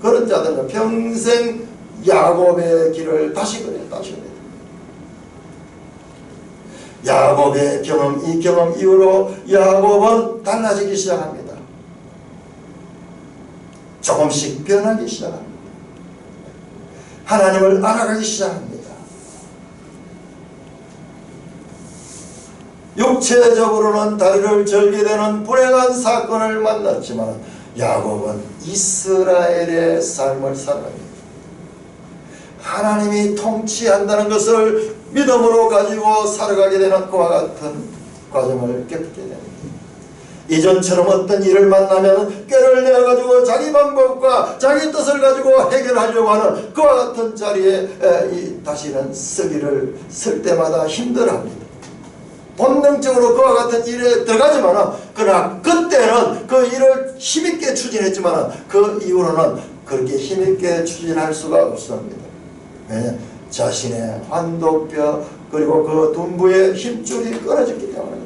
그런 자들은 평생 야곱의 길을 다시 그래. 야곱의 경험, 이 경험 이후로 야곱은 달라지기 시작합니다. 조금씩 변하기 시작합니다. 하나님을 알아가기 시작합니다. 육체적으로는 다리를 절게 되는 불행한 사건을 만났지만 야곱은 이스라엘의 삶을 살아갑니다. 하나님이 통치한다는 것을 믿음으로 가지고 살아가게 되는 그와 같은 과정을 겪게 됩니다. 이전처럼 어떤 일을 만나면 꾀를 내어가지고 자기 방법과 자기 뜻을 가지고 해결하려고 하는 그와 같은 자리에 다시는 서기를 쓸 때마다 힘들어합니다. 본능적으로 그와 같은 일에 들어가지만 그러나 그때는 그 일을 힘있게 추진했지만 그 이후로는 그렇게 힘있게 추진할 수가 없습니다. 왜냐? 자신의 환도뼈 그리고 그 둔부의 힘줄이 끊어졌기 때문에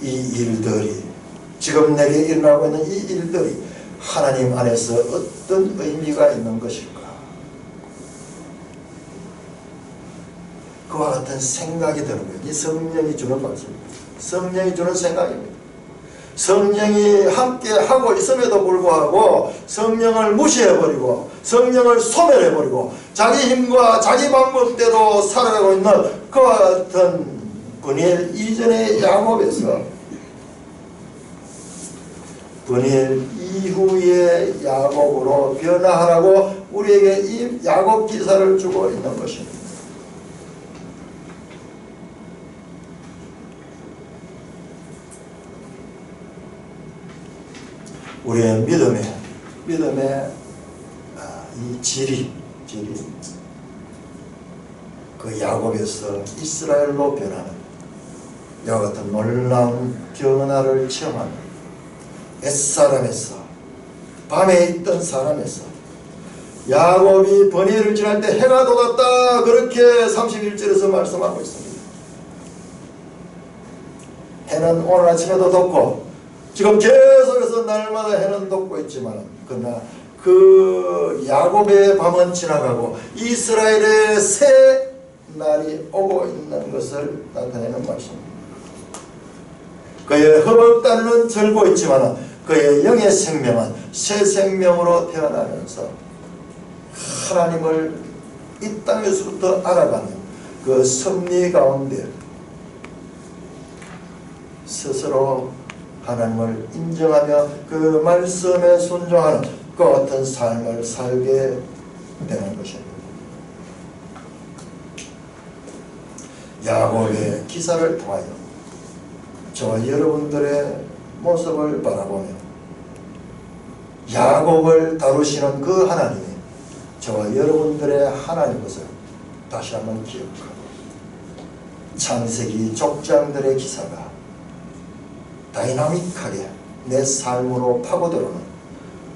이 일들이 지금 내게 일어나고 있는 이 일들이 하나님 안에서 어떤 의미가 있는 것일까? 그와 같은 생각이 드는 거예요. 이 성령이 주는 말씀입니다. 성령이 주는 생각입니다. 성령이 함께 하고 있음에도 불구하고 성령을 무시해버리고 성령을 소멸해버리고 자기 힘과 자기 방법대로 살아가고 있는 그와 같은 브니엘 이전의 야곱에서 브니엘 이후의 야곱으로 변화하라고 우리에게 이 야곱 기사를 주고 있는 것입니다. 우리의 믿음의 이 질이 그 야곱에서 이스라엘로 변하는 이와 같은 놀라운 변화를 체험하는 옛사람에서 밤에 있던 사람에서 야곱이 브니엘을 지날 때 해가 돋았다 그렇게 31절에서 말씀하고 있습니다. 해는 오늘 아침에도 돋고 지금 계속해서 날마다 해는 돋고 있지만 그러나 그 야곱의 밤은 지나가고 이스라엘의 새 날이 오고 있는 것을 나타내는 말씀입니다. 그의 허벅다리는 절고 있지만 그의 영의 생명은 새 생명으로 태어나면서 하나님을 이 땅에서부터 알아가는 그 섭리 가운데 스스로 하나님을 인정하며 그 말씀에 순종하는 그 같은 삶을 살게 되는 것입니다. 야곱의 기사를 통하여 저와 여러분들의 모습을 바라보며 야곱을 다루시는 그 하나님이 저와 여러분들의 하나님 것을 다시 한번 기억하고 창세기 족장들의 기사가 다이나믹하게 내 삶으로 파고들어오는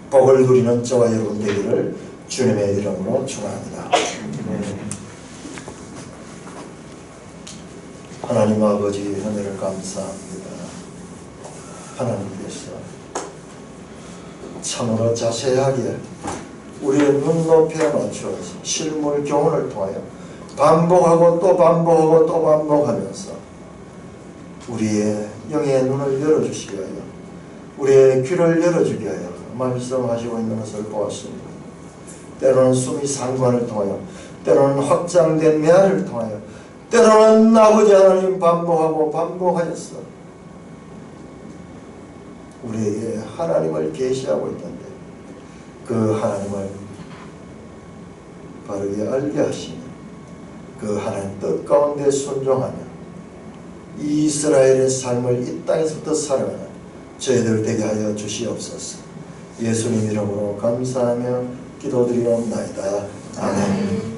복을 누리는 저와 여러분 되기를 주님의 이름으로 축원합니다. 하나님 아버지 은혜를 감사합니다. 하나님께서 참으로 자세하게 우리의 눈높이에 맞추어서 실물 교훈을 통하여 반복하고 또 반복하고 또 반복하면서 우리의 영의 눈을 열어주시기 하여 우리의 귀를 열어주기 하여 말씀하시고 있는 것을 보았습니다. 때로는 숨이 상관을 통하여 때로는 확장된 메아리를 통하여 때로는 아버지 하나님 반복하고 반복하였어 우리에게 하나님을 계시하고 있는데 그 하나님을 바르게 알게 하시며 그 하나님 뜻 가운데 순종하며 이스라엘의 삶을 이 땅에서부터 살아가는 저희들 되게 하여 주시옵소서. 예수님 이름으로 감사하며 기도드리옵나이다. 아멘.